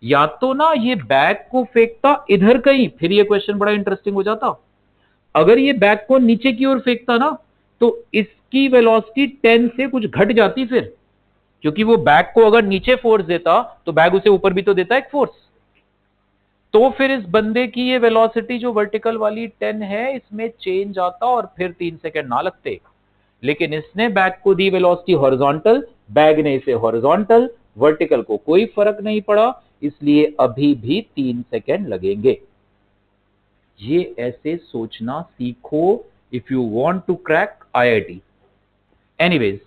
या तो ना ये बैग को फेंकता इधर कहीं, फिर ये क्वेश्चन बड़ा इंटरेस्टिंग हो जाता। अगर ये बैग को नीचे की ओर फेंकता ना तो इसकी वेलोसिटी 10 से कुछ घट जाती फिर, क्योंकि वो बैग को अगर नीचे फोर्स देता तो बैग उसे ऊपर भी तो देता एक फोर्स। तो फिर इस बंदे की ये वेलोसिटी जो वर्टिकल वाली 10 है इसमें चेंज आता और फिर 3 सेकेंड ना लगते। लेकिन इसने बैग को दी वेलोसिटी हॉरिजॉन्टल, बैग ने इसे हॉरिजॉन्टल, वर्टिकल को कोई फर्क नहीं पड़ा, इसलिए अभी भी 3 सेकेंड लगेंगे। ये ऐसे सोचना सीखो if you want to crack IIT. Anyways,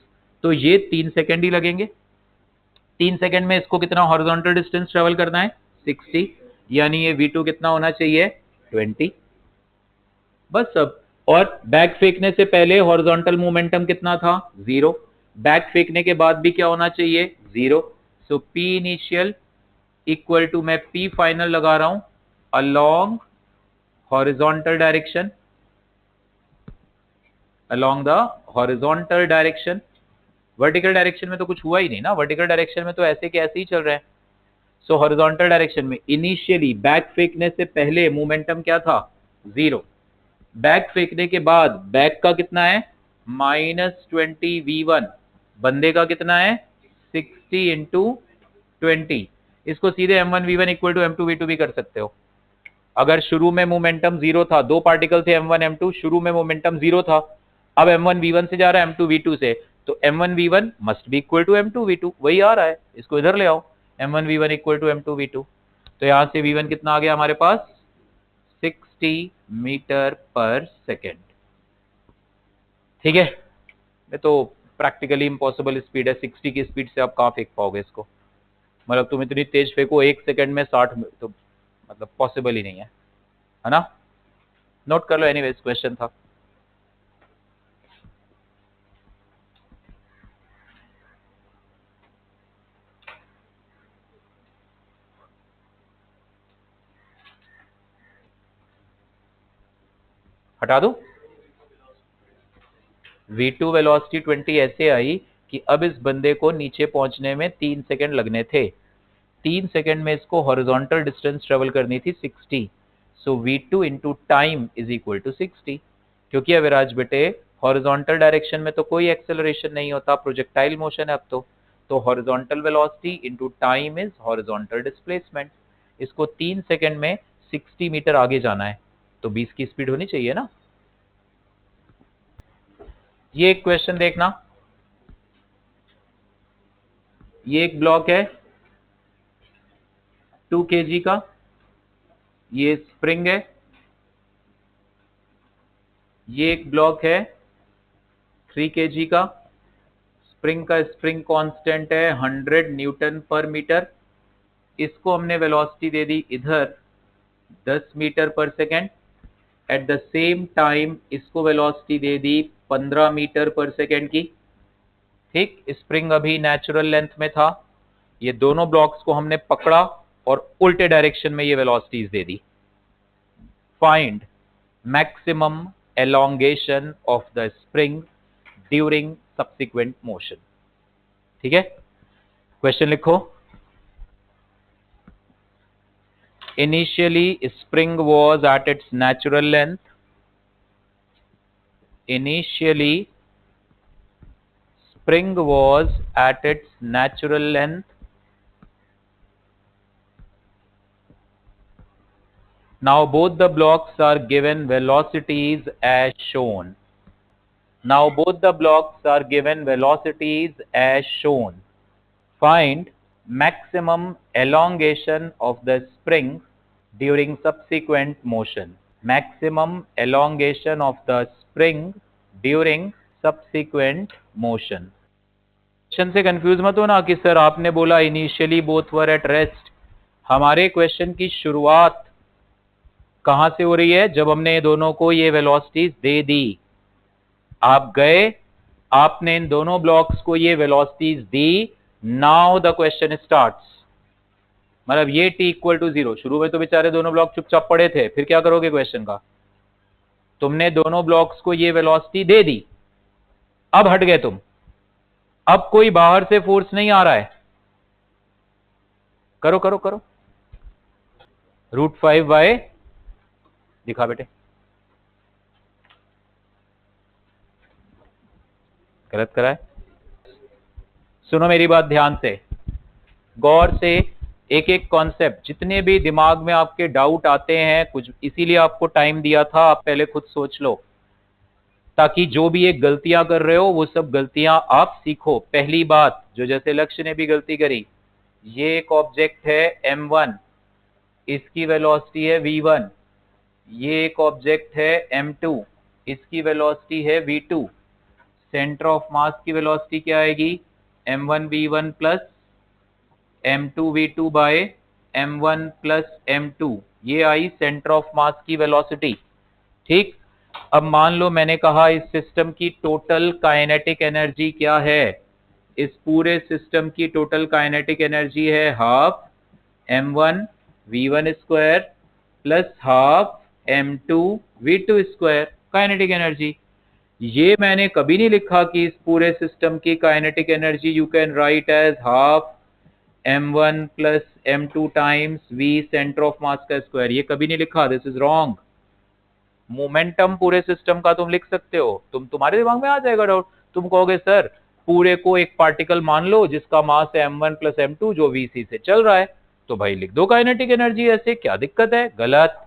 तो ये 3 सेकेंड ही लगेंगे। 3 सेकेंड में इसको कितना हॉरिजॉन्टल डिस्टेंस ट्रेवल करना है, 60, यानी ये v2 कितना होना चाहिए, 20। बस अब, और बैग फेंकने से पहले हॉरिजॉन्टल मोमेंटम कितना था, 0। बैग फेंकने के बाद भी क्या होना चाहिए, 0। सो p इनिशियल इक्वल टू, मैं p फाइनल लगा रहा हूं, along horizontal direction, along the horizontal direction. Vertical direction में तो कुछ हुआ ही नहीं ना, वर्टिकल डायरेक्शन में तो ऐसे के ऐसे ही चल रहे हैं। सो हॉरिजॉन्टल डायरेक्शन में इनिशियली बैग फेंकने से पहले मोमेंटम क्या था, 0। बैग फेंकने के बाद बैग का कितना है, -20 v1, बंदे का कितना है, 60 इंटू 20। इसको सीधे m1 v1 equal to m2 v2 भी कर सकते हो। अगर शुरू में मोमेंटम 0 था, दो पार्टिकल थे m1 m2, शुरू में मोमेंटम 0 था, अब m1 v1 से जा रहा है m2 v2 से, तो m1 v1 must be equal to m2 v2, वही आ रहा है। इसको इधर ले आओ, m1 v1 equal to m2 v2, तो यहां से v1 कितना आ गया हमारे पास, 60 मीटर पर सेकेंड। ठीक है, ये तो प्रैक्टिकली इम्पॉसिबल स्पीड है, 60 की स्पीड से आप कहां फेंक पाओगे इसको, मतलब तुम इतनी तेज फेंको 1 सेकेंड में 60, तो मतलब पॉसिबल ही नहीं है ना। नोट कर लो, एनीवेज क्वेश्चन था। हटा दो। v2 वेलोसिटी 20 ऐसे आई कि अब इस बंदे को नीचे पहुंचने में 3 सेकंड लगने थे। 3 सेकंड में इसको हॉरिजॉन्टल डिस्टेंस ट्रेवल करनी थी 60। So v2 into time is equal to 60। क्योंकि अविराज बेटे हॉरिजॉन्टल डायरेक्शन में तो कोई एक्सेलरेशन नहीं होता, प्रोजेक्टाइल मोशन है अब तो horizontal velocity into time is horizontal displacement. इसको 3 सेकंड में 60 मीटर आगे जाना है, तो 20 की स्पीड होनी चाहिए ना। ये एक क्वेश्चन देखना, ये एक ब्लॉक है 2 kg का, ये स्प्रिंग है, ये एक ब्लॉक है 3 kg का, स्प्रिंग का स्प्रिंग कांस्टेंट है 100 न्यूटन पर मीटर। इसको हमने वेलोसिटी दे दी इधर 10 metre per second. At the same time इसको वेलोसिटी दे दी 15 मीटर पर सेकेंड की। ठीक, स्प्रिंग अभी नेचुरल लेंथ में था, ये दोनों ब्लॉक्स को हमने पकड़ा और उल्टे डायरेक्शन में ये velocities they the. Find maximum elongation of the spring during subsequent motion। ठीक है, क्वेश्चन लिखो। Initially spring was at its natural length। Initially spring was at its natural length। Now both the blocks are given velocities as shown। Now both the blocks are given velocities as shown। Find maximum elongation of the spring during subsequent motion। Maximum elongation of the spring during subsequent motion। Question से कंफ्यूज मत हो ना कि सर आपने बोला initially both were at rest. हमारे क्वेश्चन की शुरुआत कहां से हो रही है? जब हमने दोनों को ये वेलोसिटीज दे दी। आप गए, आपने इन दोनों ब्लॉक्स को ये velocities the. Now the question starts. मतलब ये t इक्वल टू 0। शुरू में तो बेचारे दोनों ब्लॉक चुपचाप पड़े थे, फिर क्या करोगे क्वेश्चन का? तुमने दोनों ब्लॉक्स को ये वेलोसिटी दे दी, अब हट गए तुम, अब कोई बाहर से फोर्स नहीं आ रहा है। करो करो करो, √5 दिखा बेटे, गलत करा है। सुनो मेरी बात ध्यान से, गौर से। एक एक कॉन्सेप्ट, जितने भी दिमाग में आपके डाउट आते हैं कुछ, इसीलिए आपको टाइम दिया था, आप पहले खुद सोच लो, ताकि जो भी एक गलतियां कर रहे हो वो सब गलतियां आप सीखो। पहली बात, जो जैसे लक्ष्य ने भी गलती करी, ये एक ऑब्जेक्ट है m1, इसकी वेलोसिटी है v1। ये एक ऑब्जेक्ट है m2, इसकी वेलोसिटी है v2। सेंटर ऑफ मास की वेलोसिटी क्या आएगी? m1 v1 plus m2 v2 bye m1 plus m2। ये आई सेंटर ऑफ मास की वेलोसिटी। ठीक, अब मान लो मैंने कहा इस सिस्टम की टोटल काइनेटिक एनर्जी क्या है? इस पूरे सिस्टम की टोटल काइनेटिक एनर्जी है half m1 v1 square plus half m2 v2 square, kinetic energy. ये मैंने कभी नहीं लिखा कि इस पूरे सिस्टम की kinetic energy you can write as half m1 plus m2 times v centre of mass का स्क्वायर। ये कभी नहीं लिखा, दिस इज रॉन्ग। मोमेंटम पूरे सिस्टम का तुम लिख सकते हो, तुम्हारे दिमाग में आ जाएगा डाउट। तुम कहोगे सर पूरे को एक पार्टिकल मान लो जिसका मास है m1 प्लस m2 जो vc से चल रहा है, तो भाई लिख दो काइनेटिक एनर्जी ऐसे, क्या दिक्कत है? गलत।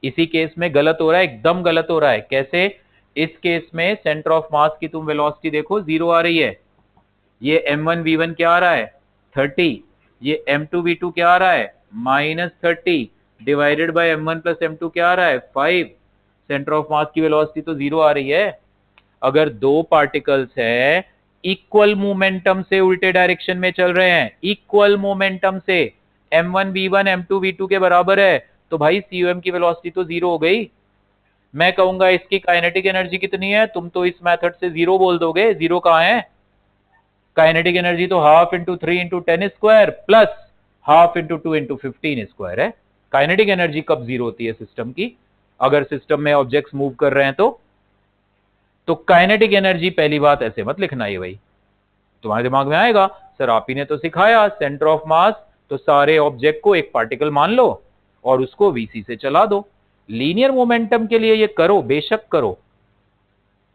इसी केस में गलत हो रहा है, एकदम गलत हो रहा है। कैसे? इस केस में सेंटर ऑफ मास की तुम वेलोसिटी देखो 0 आ रही है। ये m1 v1 क्या आ रहा है? 30। ये m2 v2 क्या आ रहा है? -30 divided by m1 plus m2 क्या आ रहा है? 5। सेंटर ऑफ मास की वेलोसिटी तो 0 आ रही है। अगर दो पार्टिकल्स है इक्वल मोमेंटम से उल्टे डायरेक्शन में चल रहे हैं, इक्वल मोमेंटम से, m1 v1 m2 v2 के बराबर है, तो भाई cum की वेलोसिटी तो 0 हो गई। मैं कहूंगा इसकी काइनेटिक एनर्जी कितनी है? तुम तो इस मेथड से 0 बोल दोगे। 0 कहां है? काइनेटिक एनर्जी तो half into 3 into 10 square plus half into 2 into 15 square है। काइनेटिक एनर्जी कब 0 होती है सिस्टम की? अगर सिस्टम में ऑब्जेक्ट्स मूव कर रहे हैं तो काइनेटिक एनर्जी पहली बात ऐसे मत लिखना ये भाई, तुम्हारे दिमाग में आएगा सर आप ही ने तो सिखाया सेंटर ऑफ मास, तो सारे ऑब्जेक्ट को एक पार्टिकल मान लो और उसको वीसी से चला दो। लीनियर मोमेंटम के लिए ये करो, बेशक करो,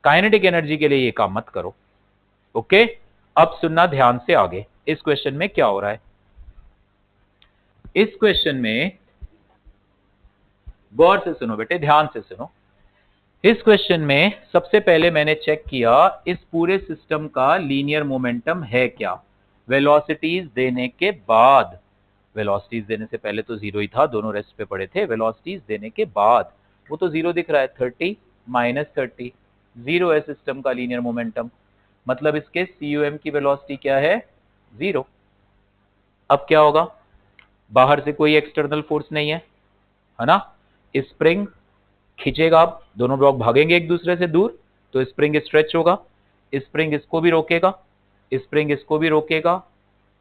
काइनेटिक एनर्जी के लिए ये काम मत करो। ओके, अब सुनना ध्यान से आगे, इस क्वेश्चन में क्या हो रहा है। इस क्वेश्चन में गौर से सुनो बेटे, ध्यान से सुनो। इस क्वेश्चन में सबसे पहले मैंने चेक किया इस पूरे सिस्टम का लीनियर मोमेंटम है क्या, वेलोसिटीज देने के बाद। वेलोसिटीज देने से पहले तो जीरो ही था, दोनों रेस्ट पे पड़े थे। वेलोसिटीज देने के बाद वो तो जीरो दिख रहा है, 30 माइनस 30 जीरो है सिस्टम का लीनियर मोमेंटम, मतलब इसके CUM की वेलोसिटी क्या है, जीरो। अब क्या होगा, बाहर से कोई एक्सटर्नल फोर्स नहीं है ना, स्प्रिंग खींचेगा, आप दोनों ब्लॉक भागेंगे एक दूसरे से दूर तो स्प्रिंग स्ट्रेच होगा, स्प्रिंग इसको भी रोकेगा, स्प्रिंग इसको भी रोकेगा।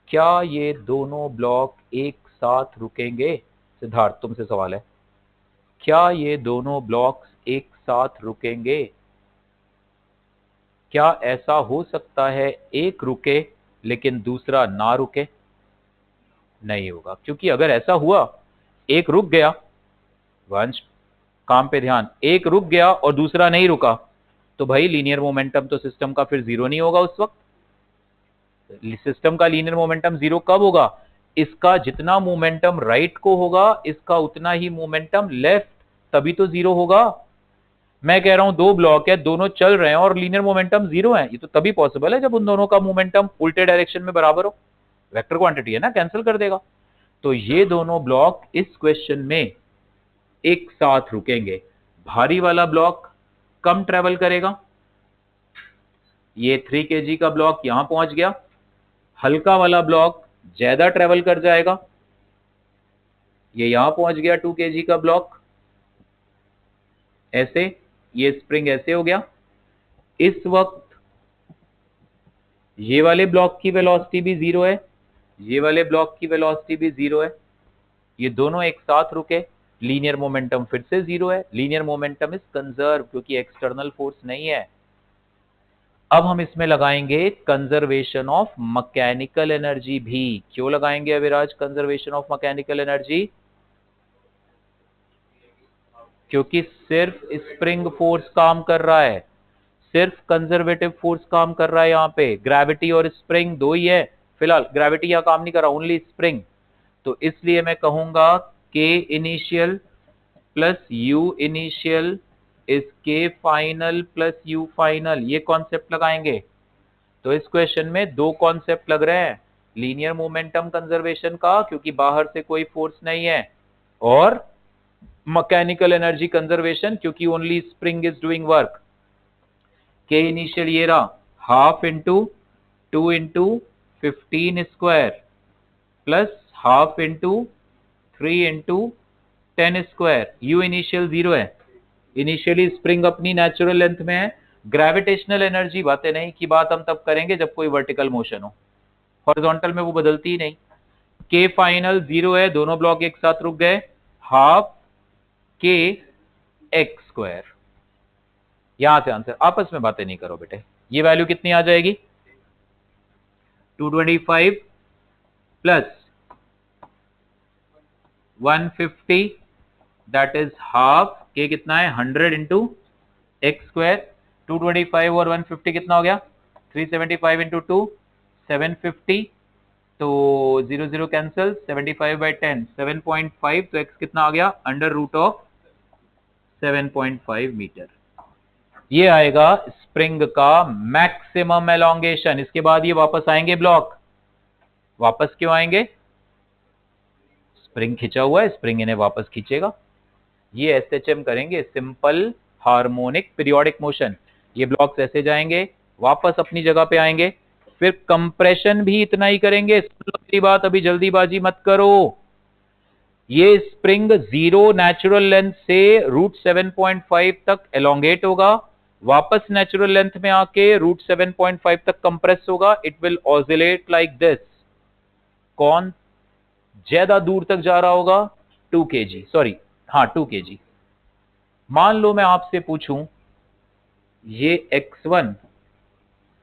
क्या ये दोनों ब्लॉक एक साथ रुकेंगे? सिद्धार्थ तुमसे सवाल है, क्या ये दोनों ब्लॉक्स एक साथ रुकेंगे? क्या ऐसा हो सकता है एक रुके लेकिन दूसरा ना रुके? नहीं होगा, क्योंकि अगर ऐसा हुआ एक रुक गया, वंश काम पे ध्यान, एक रुक गया और दूसरा नहीं रुका तो भाई लीनियर मोमेंटम तो सिस्टम का फिर जीरो नहीं होगा उस वक्त। सिस्टम का लीनियर मोमेंटम जीरो कब होगा, इसका जितना मोमेंटम राइट को होगा इसका उतना ही मोमेंटम लेफ्ट, तभी तो जीरो होगा। मैं कह रहा हूं दो ब्लॉक है, दोनों चल रहे हैं और लीनियर मोमेंटम जीरो है, ये तो तभी पॉसिबल है जब उन दोनों का मोमेंटम उल्टे डायरेक्शन में बराबर हो। वेक्टर क्वांटिटी है ना, कैंसिल कर देगा। तो ये दोनों ब्लॉक इस क्वेश्चन में एक साथ रुकेंगे। भारी वाला ब्लॉक कम ट्रेवल करेगा, ये 3 kg का ब्लॉक यहां पहुंच गया, हल्का वाला ब्लॉक ज्यादा ट्रेवल कर जाएगा, ये यहां पहुंच गया 2 kg का ब्लॉक, ऐसे ये स्प्रिंग ऐसे हो गया। इस वक्त ये वाले ब्लॉक की वेलोसिटी भी जीरो है, ये वाले ब्लॉक की वेलोसिटी भी जीरो है, ये दोनों एक साथ रुके, लीनियर मोमेंटम फिर से जीरो है। लीनियर मोमेंटम इज कंजर्व क्योंकि एक्सटर्नल फोर्स नहीं है। अब हम इसमें लगाएंगे कंजर्वेशन ऑफ मैकेनिकल एनर्जी भी। क्यों लगाएंगे Aviraj conservation of mechanical energy? क्योंकि सिर्फ स्प्रिंग फोर्स काम कर रहा है, सिर्फ कंजर्वेटिव फोर्स काम कर रहा है। यहाँ पे ग्रेविटी और स्प्रिंग दो ही है, फिलहाल ग्रेविटी यहाँ काम नहीं कर रहा, ओनली स्प्रिंग। तो इसलिए मैं कहूंगा K initial plus U initial is K final plus U final, ये कॉन्सेप्ट लगाएंगे। तो इस क्वेश्चन में दो कॉन्सेप्ट लग रहे हैं, लीनियर मोमेंटम कंजर्वेशन का क्योंकि बाहर से कोई फोर्स नहीं है, और मैकेनिकल एनर्जी कंजर्वेशन क्योंकि only spring is doing work. K initial ये रहा, half into 2 into 15 square plus half into 3 into 10 square. You initial zero है, इनिशियली स्प्रिंग अपनी नेचुरल लेंथ में है। ग्रेविटेशनल एनर्जी बातें नहीं की बात हम तब करेंगे जब कोई वर्टिकल मोशन हो, हॉरिजॉन्टल में वो बदलती ही नहीं। K फाइनल जीरो है, दोनों ब्लॉक एक साथ रुक गए, हाफ K एक्स स्क्वायर। यहां से आंसर, आपस में बातें नहीं करो बेटे। ये वैल्यू कितनी आ जाएगी, 225 प्लस 150 दैट इज हाफ के कितना है 100 इंटू एक्स स्क्वायर। 225 और 150 कितना हो गया, 375 इंटू 2 750, तो 0 0 कैंसिल, 75/10 7.5, तो एक्स कितना आ गया अंडर रूट ऑफ 7.5 मीटर। ये आएगा स्प्रिंग का मैक्सिमम एलोंगेशन। इसके बाद ये वापस आएंगे ब्लॉक, वापस क्यों आएंगे, स्प्रिंग खिंचा हुआ है, स्प्रिंग इन्हें वापस खींचेगा। ये SHM करेंगे, सिंपल हार्मोनिक पीरियोडिक मोशन। ये ब्लॉक्स ऐसे जाएंगे, वापस अपनी जगह पे आएंगे, फिर कंप्रेशन भी इतना ही करेंगे। मेरी बात, अभी जल्दीबाजी मत करो। ये स्प्रिंग जीरो नेचुरल लेंथ से रूट 7.5 तक एलोंगेट होगा, वापस नेचुरल लेंथ में आके रूट 7.5 तक कंप्रेस होगा। It will oscillate like this. कौन ज्यादा दूर तक जा रहा होगा, 2 kg, सॉरी हाँ 2 kg। मान लो मैं आपसे पूछूं ये x1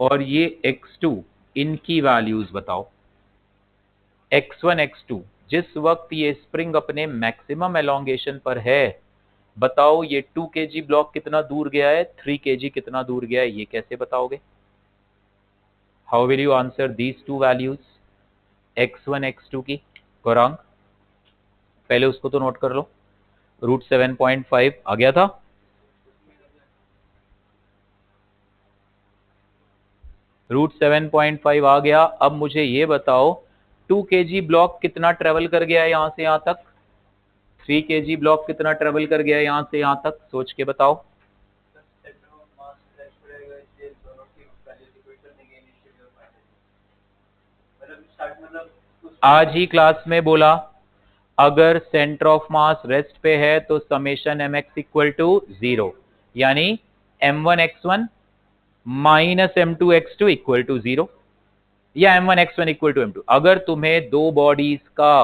और ये x2 इनकी वैल्यूज बताओ। x1 x2 जिस वक्त ये स्प्रिंग अपने मैक्सिमम एलोंगेशन पर है, बताओ ये 2 kg ब्लॉक कितना दूर गया है, 3 kg कितना दूर गया है, ये कैसे बताओगे? How will you answer these two values x1 x2 की? गौरांग पहले उसको तो नोट कर लो। रूट 7.5 आ गया था। रूट 7.5 आ गया। अब मुझे ये बताओ 2 kg ब्लॉक कितना ट्रेवल कर गया है यहां से यहां तक, 3 kg ब्लॉक कितना ट्रेवल कर गया है यहां से यहां तक, सोच के बताओ। आज ही क्लास में बोला अगर सेंटर ऑफ मास रेस्ट पे है तो summation m x equal to 0, यानी m1x1 minus m2x2 equal to 0, या m1x1 इक्वल टू m2। अगर तुम्हें दो बॉडीज का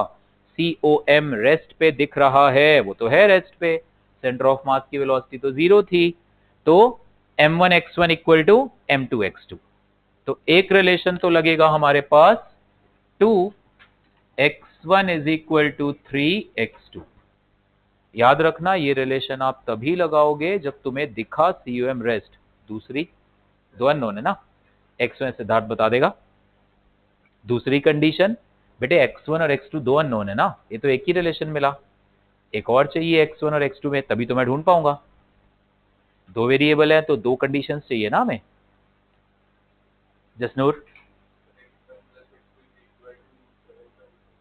COM रेस्ट पे दिख रहा है, वो तो है रेस्ट पे, सेंटर ऑफ मास की वेलोसिटी तो 0 थी, तो m1x1 इक्वल टू m2x2। तो एक रिलेशन तो लगेगा हमारे पास 2x1 is equal to 3x2। याद रखना ये रिलेशन आप तभी लगाओगे जब तुम्हें दिखा COM रेस्ट। दूसरी दो अननोन है ना, x1 सिद्धार्थ बता देगा। दूसरी कंडीशन बेटे x1 और x2 दो अननोन है ना, ये तो एक ही रिलेशन मिला, एक और चाहिए x1 और x2 में, तभी तो मैं ढूंढ पाऊंगा। दो वेरिएबल है तो दो कंडीशंस चाहिए ना हमें। जसनूर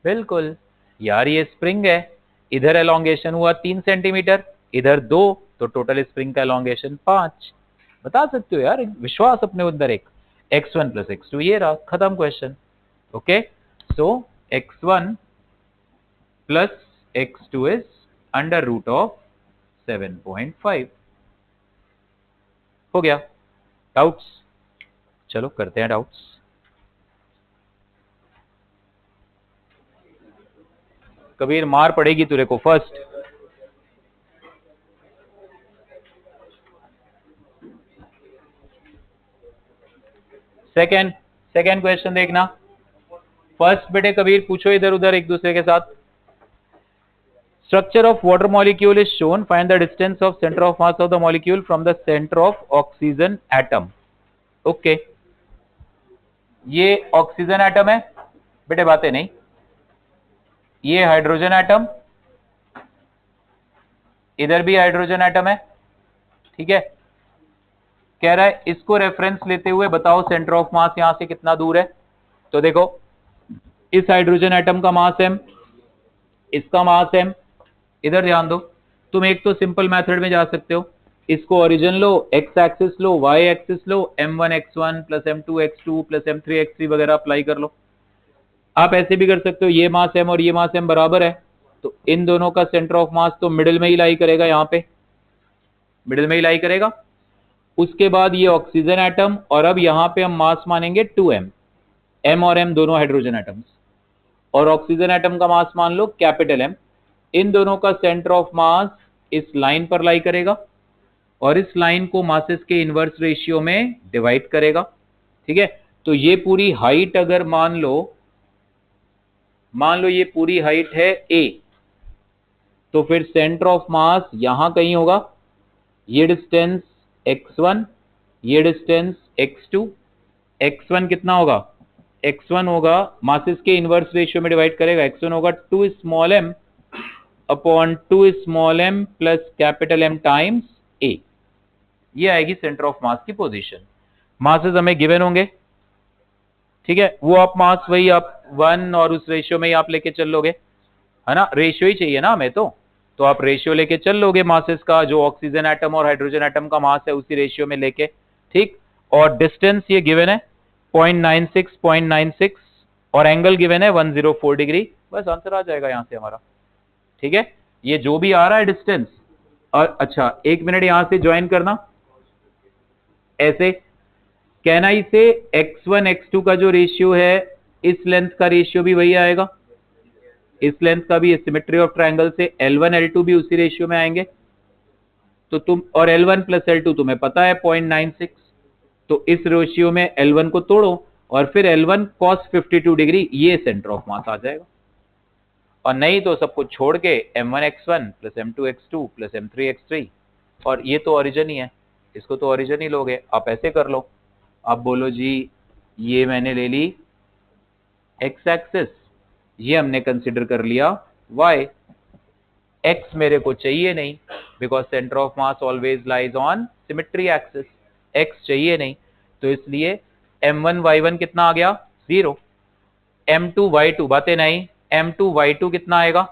बिल्कुल यार, ये स्प्रिंग है, इधर एलोंगेशन हुआ 3 सेंटीमीटर, इधर 2, तो टोटल स्प्रिंग का एलोंगेशन 5। बता सकते हो यार, विश्वास अपने अंदर। एक x1 प्लस x2 ये रहा, खत्म question. Okay, so x1 plus x2 is under root of 7.5। हो गया। डाउट्स? चलो करते हैं डाउट्स। कबीर मार पड़ेगी तुरे को फर्स्ट। सेकंड सेकंड क्वेश्चन देखना। फर्स्ट बेटे कबीर पूछो इधर उधर एक दूसरे के साथ। Structure of water molecule is shown. Find the distance of center of mass of the molecule from the center of oxygen atom. Okay. ये ऑक्सीजन एटम है बेटे, बातें नहीं। ये हाइड्रोजन एटम, इधर भी हाइड्रोजन एटम है, ठीक है। कह रहा है इसको रेफरेंस लेते हुए बताओ सेंटर ऑफ मास यहां से कितना दूर है। तो देखो इस हाइड्रोजन एटम का मास m, इसका मास m। इधर ध्यान दो, तुम एक तो सिंपल मेथड में जा सकते हो, इसको ओरिजिन लो, x एक्सिस लो, y एक्सिस लो, m1x1 plus m2x2 plus m3x3 वगैरह अप्लाई कर लो। आप ऐसे भी कर सकते हो, ये मास m और ये मास m बराबर है, तो इन दोनों का सेंटर ऑफ मास तो मिडिल में ही लाई करेगा, यहाँ पे मिडिल में ही लाई करेगा। उसके बाद ये ऑक्सीजन एटम, और अब यहाँ पे हम मास मानेंगे 2m, m और m दोनों हाइड्रोजन एटम्स, और ऑक्सीजन एटम का मास मान लो कैपिटल M। इन दोनों का सेंटर ऑफ मास इस लाइन पर लाई करेगा, और इस लाइन को मासेस के इनवर्स रेशियो में डिवाइड करेगा, ठीक है। तो ये पूरी हाइट अगर मान लो ये पूरी हाइट है a, तो फिर सेंटर ऑफ मास यहां कहीं होगा। ये डिस्टेंस x1, ये डिस्टेंस x2। x1 कितना होगा, x1 होगा मासेस के इनवर्स रेशियो में डिवाइड करेगा, x1 होगा 2 small m upon 2 small m plus capital M times a। ये आएगी सेंटर ऑफ मास की पोजीशन। मासेस हमें गिवन होंगे, ठीक है, वो आप मास वही आप 1 और उस रेशियो में ही आप लेके चल लोगे, है ना, रेशियो ही चाहिए ना हमें, तो आप रेशियो लेके चल लोगे मासेस का, जो ऑक्सीजन एटम और हाइड्रोजन एटम का मास है उसी रेशियो में लेके, ठीक। और डिस्टेंस ये गिवन है 0.96 और एंगल गिवन है 104 डिग्री। बस आंसर आ जाएगा यहां से हमारा, ठीक है। ये जो भी आ रहा है डिस्टेंस, और अच्छा एक मिनट यहां से ज्वाइन करना, ऐसे कहना इसे x1 x2 का जो रेशियो है इस लेंथ का रेशियो भी वही आएगा, इस लेंथ का भी सिमेट्री ऑफ ट्रायंगल से L1 L2 भी उसी रेशियो में आएंगे। तो तुम और L1 प्लस L2 तुम्हें पता है 0.96, तो इस रेशियो में L1 को तोड़ो और फिर L1 cos 52 डिग्री, ये सेंटर ऑफ मास आ जाएगा। और नहीं तो सब कुछ छोड़ के m1x1 plus m2x2 plus m3x3, और ये तो ओरिजिन ही है, इसको तो ओरिजिन ही लोगे। आप ऐसे कर लो, आप बोलो जी ये मैंने ले ली x एक्सिस, ये हमने कंसिडर कर लिया y, x मेरे को चाहिए नहीं because centre of mass always lies on symmetry axis, x चाहिए नहीं, तो इसलिए m1 y1 कितना आ गया 0, m2 y2 बातें नहीं, m2 y2 कितना आएगा,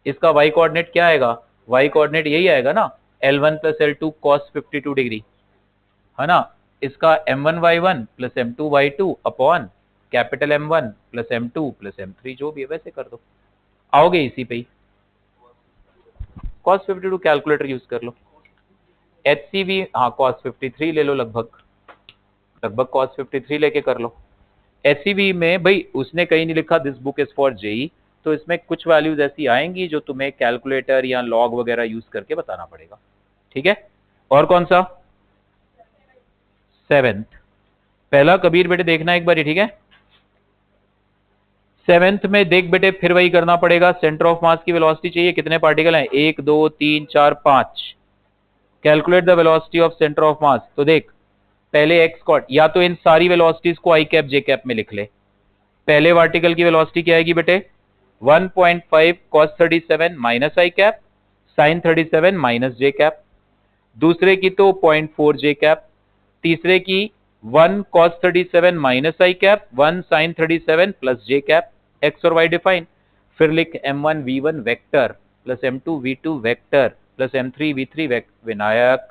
इसका y कोऑर्डिनेट क्या आएगा, y कोऑर्डिनेट यही आएगा ना L1 plus L2 cos 52 degree, है ना। इसका m1 y1 plus m2 y2 upon capital M1 plus M2 plus M3, जो भी है वैसे कर दो, आओगे इसी पे ही। cos 52 कैलकुलेटर यूज कर लो, HCV हाँ cos 53 ले लो, लगभग cos 53 लेके कर लो। HCV में भाई उसने कहीं नहीं लिखा this book is for JEE, तो इसमें कुछ वैल्यूज ऐसी आएंगी जो तुम्हें कैलकुलेटर या लॉग वगैरह यूज करके बताना पड़ेगा, ठीक है। और कौन सा, 7th, पहला कबीर बेटे देखना एक बार, ठीक है। 7th में देख बेटे फिर वही करना पड़ेगा, सेंटर ऑफ मास की वेलोसिटी चाहिए, कितने पार्टिकल हैं 1 2 3 4 5, calculate the velocity of centre of मास। तो देख पहले एक्स कॉर्ड, या तो इन सारी वेलोसिटीज को आई कैप जे कैप में लिख ले। पहले पार्टिकल की वेलोसिटी क्या आएगी बेटे 1.5 cos 37 माइनस आई कैप साइन 37 माइनस जे कैप, दूसरे की तो 0.4 जे कैप, तीसरे की 1 cos 37 माइनस आई कैप 1 sin 37 प्लस जे कैप, एक्स और वाई डिफाइन, फिर लिख m1 v1 vector plus m2 v2 vector plus m3 v3 Vinayak.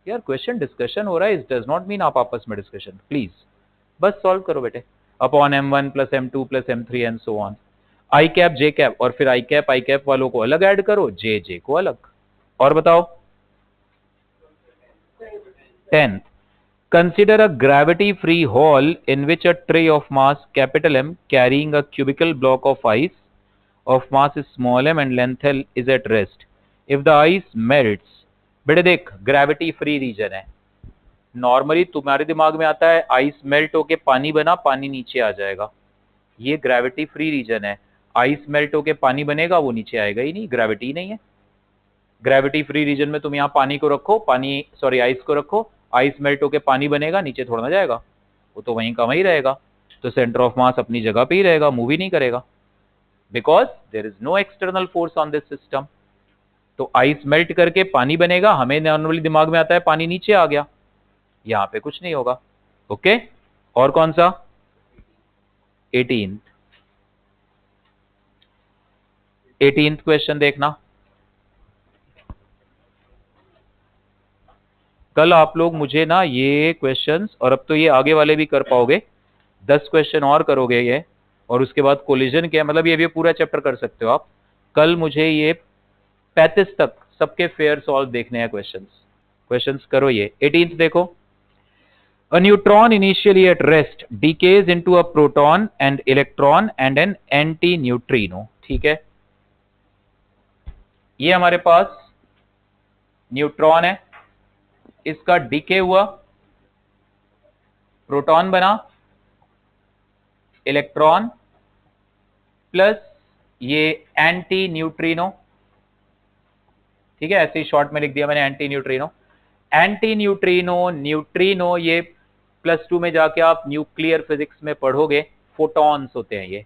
यार क्वेश्चन डिस्कशन हो रहा है, इट डज नॉट मीन आप आपस में डिस्कशन, प्लीज बस सॉल्व करो बेटे, upon m1 plus m2 plus m3 and so on, I cap J cap, और फिर आई कैप वालों को अलग ऐड करो, जे को अलग। और बताओ 10th, consider a gravity free hall in which a tray of mass capital M carrying a cubical block of ice of mass small m and length L is at rest. If the ice melts, बेटे देख ग्रेविटी फ्री रीजन है, नॉर्मली तुम्हारे दिमाग में आता है आइस मेल्ट होके पानी बना, पानी नीचे आ जाएगा, ये ग्रेविटी फ्री रीजन है, आइस मेल्ट होके पानी बनेगा वो नीचे आएगा ही नहीं, ग्रेविटी नहीं है। ग्रेविटी फ्री रीजन में तुम यहाँ पानी को रखो, आइस को रखो, आइस मेल्ट होके पानी बनेगा, नीचे थोड़ा ना जाएगा, वो तो वहीं का वहीं रहेगा, तो सेंटर ऑफ मास अपनी जगह पे ही रहेगा, मूव ही नहीं करेगा, because there is no external force on this system. तो आइस मेल्ट करके पानी बनेगा, हमें नॉर्मली दिमाग में आता है पानी नीचे आ गया, यहां पे कुछ नहीं होगा, ओके। और कौन सा 18th क्वेश्चन देखना, कल आप लोग मुझे ना ये क्वेश्चंस, और अब तो ये आगे वाले भी कर पाओगे, 10 क्वेश्चन और करोगे ये, और उसके बाद कोलिजन क्या, मतलब ये भी पूरा चैप्टर कर सकते हो आप। कल मुझे ये 35 तक सबके फेयर सॉल्व देखने हैं क्वेश्चंस करो ये। 18th देखो, a neutron initially at rest decays into a proton and electron and an anti-neutrino, ठीक है। ये हमारे पास न्यूट्रॉन है, इसका डीके हुआ, प्रोटॉन बना, इलेक्ट्रॉन प्लस ये एंटी न्यूट्रिनो, ठीक है, ऐसे ही शॉर्ट में लिख दिया मैंने anti neutrino. Anti neutrino neutrino ये +2 में जाके आप न्यूक्लियर फिजिक्स में पढ़ोगे, फोटॉन्स होते हैं, ये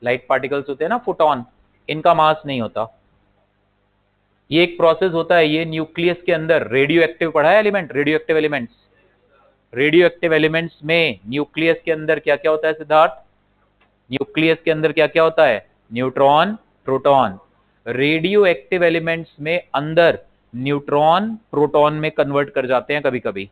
लाइट पार्टिकल्स होते हैं ना फोटॉन, इनका मास नहीं होता, ये एक प्रोसेस होता है, ये न्यूक्लियस के अंदर रेडियो एक्टिव पढ़ा है एलिमेंट, रेडियो एक्टिव एलिमेंट्स में न्यूक्लियस के अंदर क्या क्या होता है सिद्धार्थ, न्यूक्लियस के अंदर क्या क्या होता है, neutron proton, radio active elements में अंदर न्यूट्रॉन प्रोटॉन में कन्वर्ट कर जाते हैं कभी कभी,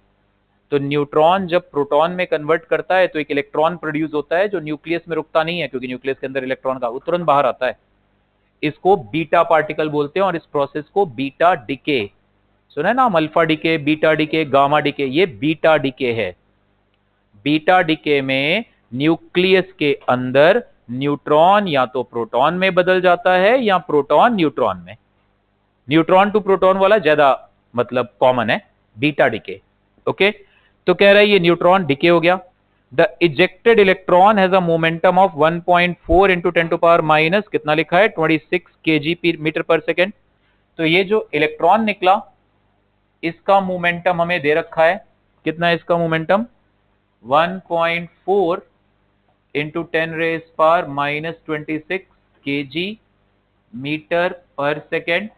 तो न्यूट्रॉन जब प्रोटॉन में कन्वर्ट करता है तो एक इलेक्ट्रॉन प्रोड्यूस होता है जो न्यूक्लियस में रुकता नहीं है, क्योंकि न्यूक्लियस के अंदर इलेक्ट्रॉन का तुरंत बाहर आता है, इसको बीटा पार्टिकल बोलते हैं, और इस प्रोसेस को बीटा डिके, सुना है ना, alpha decay, beta decay, gamma decay, ये बीटा डिके है। बीटा डिके में न्यूक्लियस के अंदर न्यूट्रॉन या तो प्रोटॉन में बदल जाता है या प्रोटॉन न्यूट्रॉन में, न्यूट्रॉन टू प्रोटॉन वाला ज्यादा मतलब कॉमन है, बीटा डिके। ओके, तो कह रहा है ये न्यूट्रॉन डिके हो गया। The ejected electron has a momentum of 1.4 into 10 to power minus कितना लिखा है 26 kg मीटर पर सेकेंड। तो ये जो इलेक्ट्रॉन निकला इसका मोमेंटम हमें दे रखा है, कितना है इसका momentum 1.4 into 10 raise power minus 26 kg metre per second,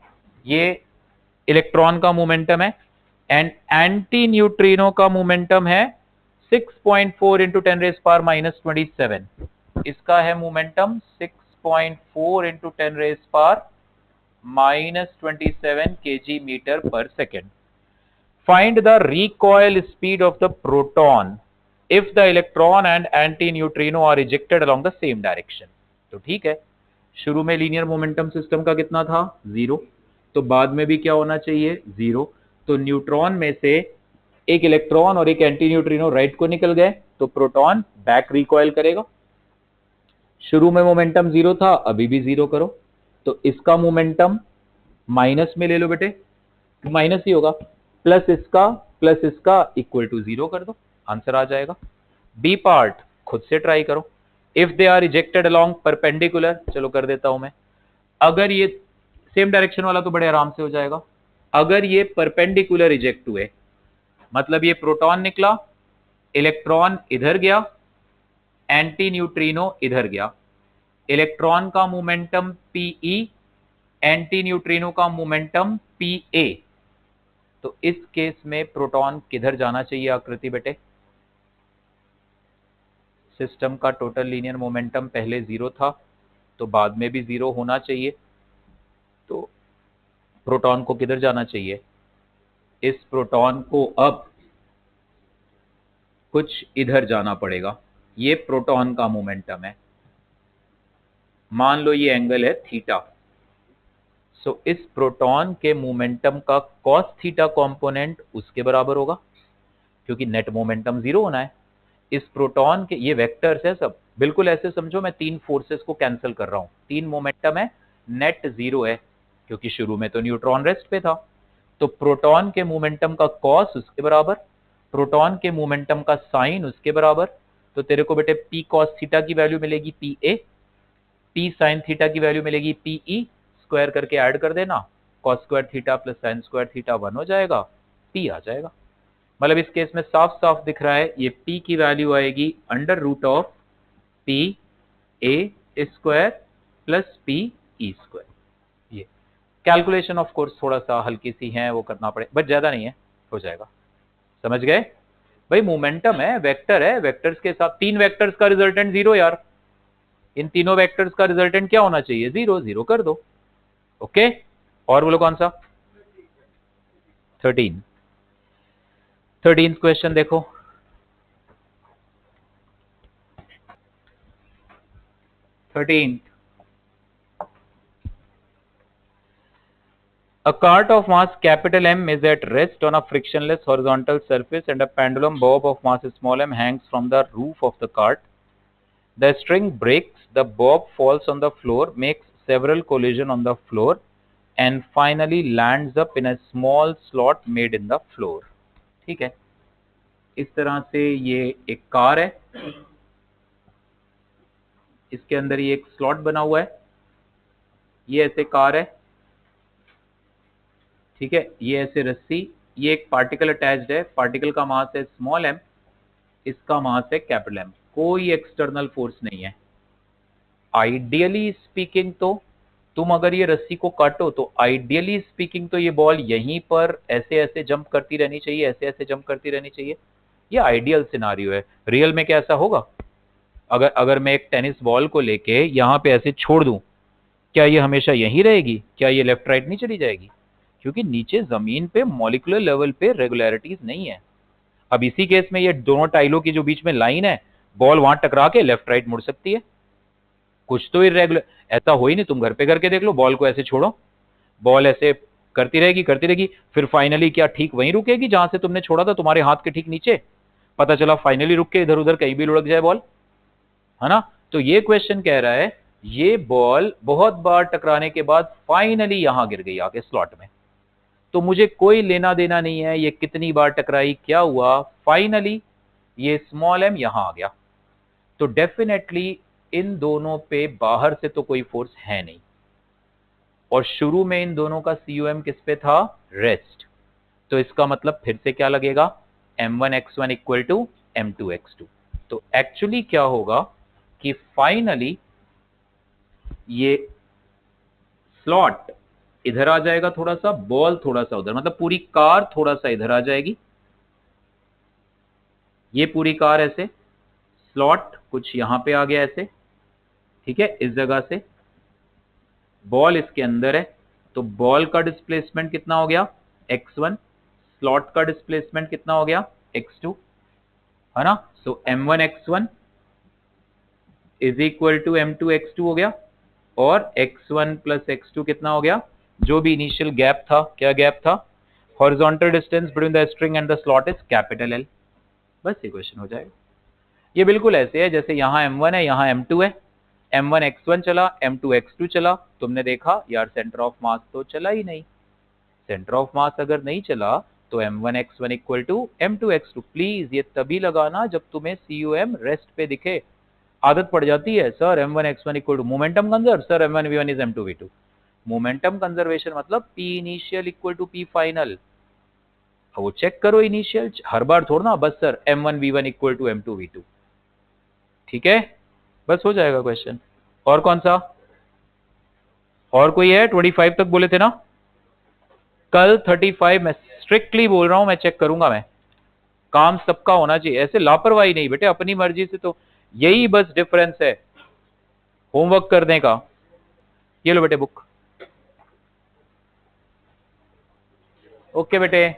ये इलेक्ट्रॉन का मोमेंटम है। एंड एंटी न्यूट्रिनो का मोमेंटम है 6.4 इंटू 10 रेज पावर माइनस 27, इसका है momentum 6.4 into 10 raise power minus 27 kg metre per second. Find the recoil speed of the proton if the electron and anti neutrino are ejected along the same direction. तो ठीक है, शुरू में लीनियर मोमेंटम सिस्टम का कितना था 0, तो बाद में भी क्या होना चाहिए 0। तो न्यूट्रॉन में से एक इलेक्ट्रॉन और एक एंटी न्यूट्रिनो राइट को निकल गए तो प्रोटॉन बैक रिकॉयल करेगा। शुरू में मोमेंटम 0 था, अभी भी 0 करो, तो इसका मोमेंटम माइनस में ले लो बेटे, माइनस ही होगा, प्लस इसका इक्वल टू 0 कर दो, आंसर आ जाएगा। बी पार्ट खुद से ट्राई करो। If they are ejected along perpendicular, चलो कर देता हूं मैं। अगर ये सेम डायरेक्शन वाला तो बड़े आराम से हो जाएगा। अगर ये परपेंडिकुलर इजेक्ट हुए मतलब ये प्रोटॉन निकला, इलेक्ट्रॉन इधर गया, एंटी न्यूट्रिनो इधर गया, इलेक्ट्रॉन का मोमेंटम Pe, एंटी न्यूट्रिनो का मोमेंटम Pa, तो इस केस में प्रोटॉन किधर जाना चाहिए आकृति बेटे? सिस्टम का टोटल लीनियर मोमेंटम पहले 0 था तो बाद में भी 0 होना चाहिए, तो प्रोटॉन को किधर जाना चाहिए? इस प्रोटॉन को अब कुछ इधर जाना पड़ेगा। ये प्रोटॉन का मोमेंटम है, मान लो ये एंगल है थीटा, सो इस प्रोटॉन के मोमेंटम का कॉस थीटा कंपोनेंट उसके बराबर होगा क्योंकि नेट मोमेंटम 0 होना है। इस प्रोटॉन के ये वेक्टर्स है सब, बिल्कुल ऐसे समझो मैं 3 फोर्सेस को कैंसिल कर रहा हूं, 3 मोमेंटम है, नेट 0 है क्योंकि शुरू में तो न्यूट्रॉन रेस्ट पे था। तो प्रोटॉन के मोमेंटम का कॉस उसके बराबर, प्रोटॉन के मोमेंटम का साइन उसके बराबर, तो तेरे को बेटे पी कॉस थीटा की वैल्यू मिलेगी Pa, पी साइन थीटा की वैल्यू मिलेगी Pe, स्क्वायर करके ऐड कर देना, cos square theta plus sine square theta 1 हो जाएगा, P आ जाएगा। मतलब इस केस में साफ साफ दिख रहा है ये P की वैल्यू आएगी under root of Pa square plus Pe square. ये कैलकुलेशन ऑफ कोर्स थोड़ा सा हल्की सी है, वो करना पड़े, बट ज्यादा नहीं है, हो जाएगा। समझ गए भाई? मोमेंटम है, वेक्टर है, वेक्टर्स के साथ 3 वेक्टर्स का रिजल्टेंट 0 यार, इन तीनों वेक्टर्स का रिजल्टेंट क्या होना चाहिए 0, 0 कर दो। ओके, और बोलो कौन सा? 13 क्वेश्चन देखो। A cart of mass capital M is at rest on a frictionless horizontal surface and a pendulum bob of mass small m hangs from the roof of the cart. The string breaks, the bob falls on the floor, makes several collisions on the floor and finally lands up in a small slot made in the floor. ठीक है, इस तरह से ये एक कार है, इसके अंदर ये एक स्लॉट बना हुआ है, ये ऐसे कार है, ठीक है, ये ऐसे रस्सी, ये एक पार्टिकल अटैच्ड है, पार्टिकल का मास है स्मॉल m, इसका मास है कैपिटल M, कोई एक्सटर्नल फोर्स नहीं है। आइडियली स्पीकिंग तो तुम अगर ये रस्सी को काटो तो आइडियली स्पीकिंग तो ये बॉल यहीं पर ऐसे ऐसे जंप करती रहनी चाहिए, ऐसे ऐसे जंप करती रहनी चाहिए, ये आइडियल सिनारियो है। रियल में क्या ऐसा होगा? अगर मैं एक टेनिस बॉल को लेके यहाँ पे ऐसे छोड़ दूं, क्या ये हमेशा यहीं रहेगी? क्या ये लेफ्ट राइट नहीं चली जाएगी? क्योंकि नीचे जमीन पे मॉलिक्यूलर लेवल पे रेगुलरिटीज नहीं है। अब इसी केस में ये दोनों टाइलों की जो बीच में लाइन है, बॉल वहां टकरा के लेफ्ट राइट मुड़ सकती है, कुछ तो इरेगुलर, ऐसा हो ही नहीं। तुम घर पे करके देख लो, बॉल को ऐसे छोड़ो, बॉल ऐसे करती रहेगी, फिर फाइनली क्या ठीक वहीं रुकेगी जहां से तुमने छोड़ा था, तुम्हारे हाथ के ठीक नीचे? पता चला फाइनली रुक के इधर उधर कहीं भी लुढ़क जाए बॉल, है ना? तो ये क्वेश्चन कह रहा है ये बॉल बहुत बार टकराने के बाद फाइनली यहां गिर गई आके स्लॉट में, तो मुझे कोई लेना देना नहीं है ये कितनी बार टकराई, क्या हुआ, फाइनली ये स्मॉल एम यहां आ गया। तो डेफिनेटली इन दोनों पे बाहर से तो कोई फोर्स है नहीं, और शुरू में इन दोनों का COM किस पे था, रेस्ट। तो इसका मतलब फिर से क्या लगेगा, m1x1 इक्वल टू m2x2। तो एक्चुअली क्या होगा कि फाइनली ये स्लॉट इधर आ जाएगा थोड़ा सा, बॉल थोड़ा सा उधर, मतलब पूरी कार थोड़ा सा इधर आ जाएगी, ये पूरी कार ऐसे, स्लॉट कुछ यहां पे आ गया ऐसे, ठीक है, इस जगह से बॉल इसके अंदर है, तो बॉल का डिस्प्लेसमेंट कितना हो गया, x1, स्लॉट का डिस्प्लेसमेंट कितना हो गया, x2, है ना। सो m1x1 is equal to m2x2 हो गया, और x1 प्लस x2 कितना हो गया, जो भी इनिशियल गैप था, क्या गैप था, horizontal distance between the string and the slot is capital L। बस ये क्वेश्चन हो जाएगा। ये बिल्कुल ऐसे है जैसे यहाँ m1 है, यहाँ m2 है, m1x1 चला, m2x2 चला, तुमने देखा यार सेंटर ऑफ मास तो चला ही नहीं। सेंटर ऑफ मास अगर नहीं चला तो m1x1 equal to m2x2। Please ये तभी लगाना जब तुम्हें COM रेस्ट पे दिखे। आदत पड़ जाती है sir m1x1 equal to momentum conserve, sir m1v1 is m2v2। Momentum conservation मतलब P initial equal to P final, वो चेक करो इनिशियल, हर बार थोड़ा ना बस sir m1v1 equal to m2v2। ठीक है, बस हो जाएगा क्वेश्चन। और कौन सा, और कोई है, 25 तक बोले थे ना, कल 35 मैं स्ट्रिक्टली बोल रहा हूं, मैं चेक करूंगा, मैं काम सबका होना चाहिए, ऐसे लापरवाही नहीं बेटे, अपनी मर्जी से, तो यही बस डिफरेंस है होमवर्क करने का। ये लो बेटे बुक। ओके बेटे।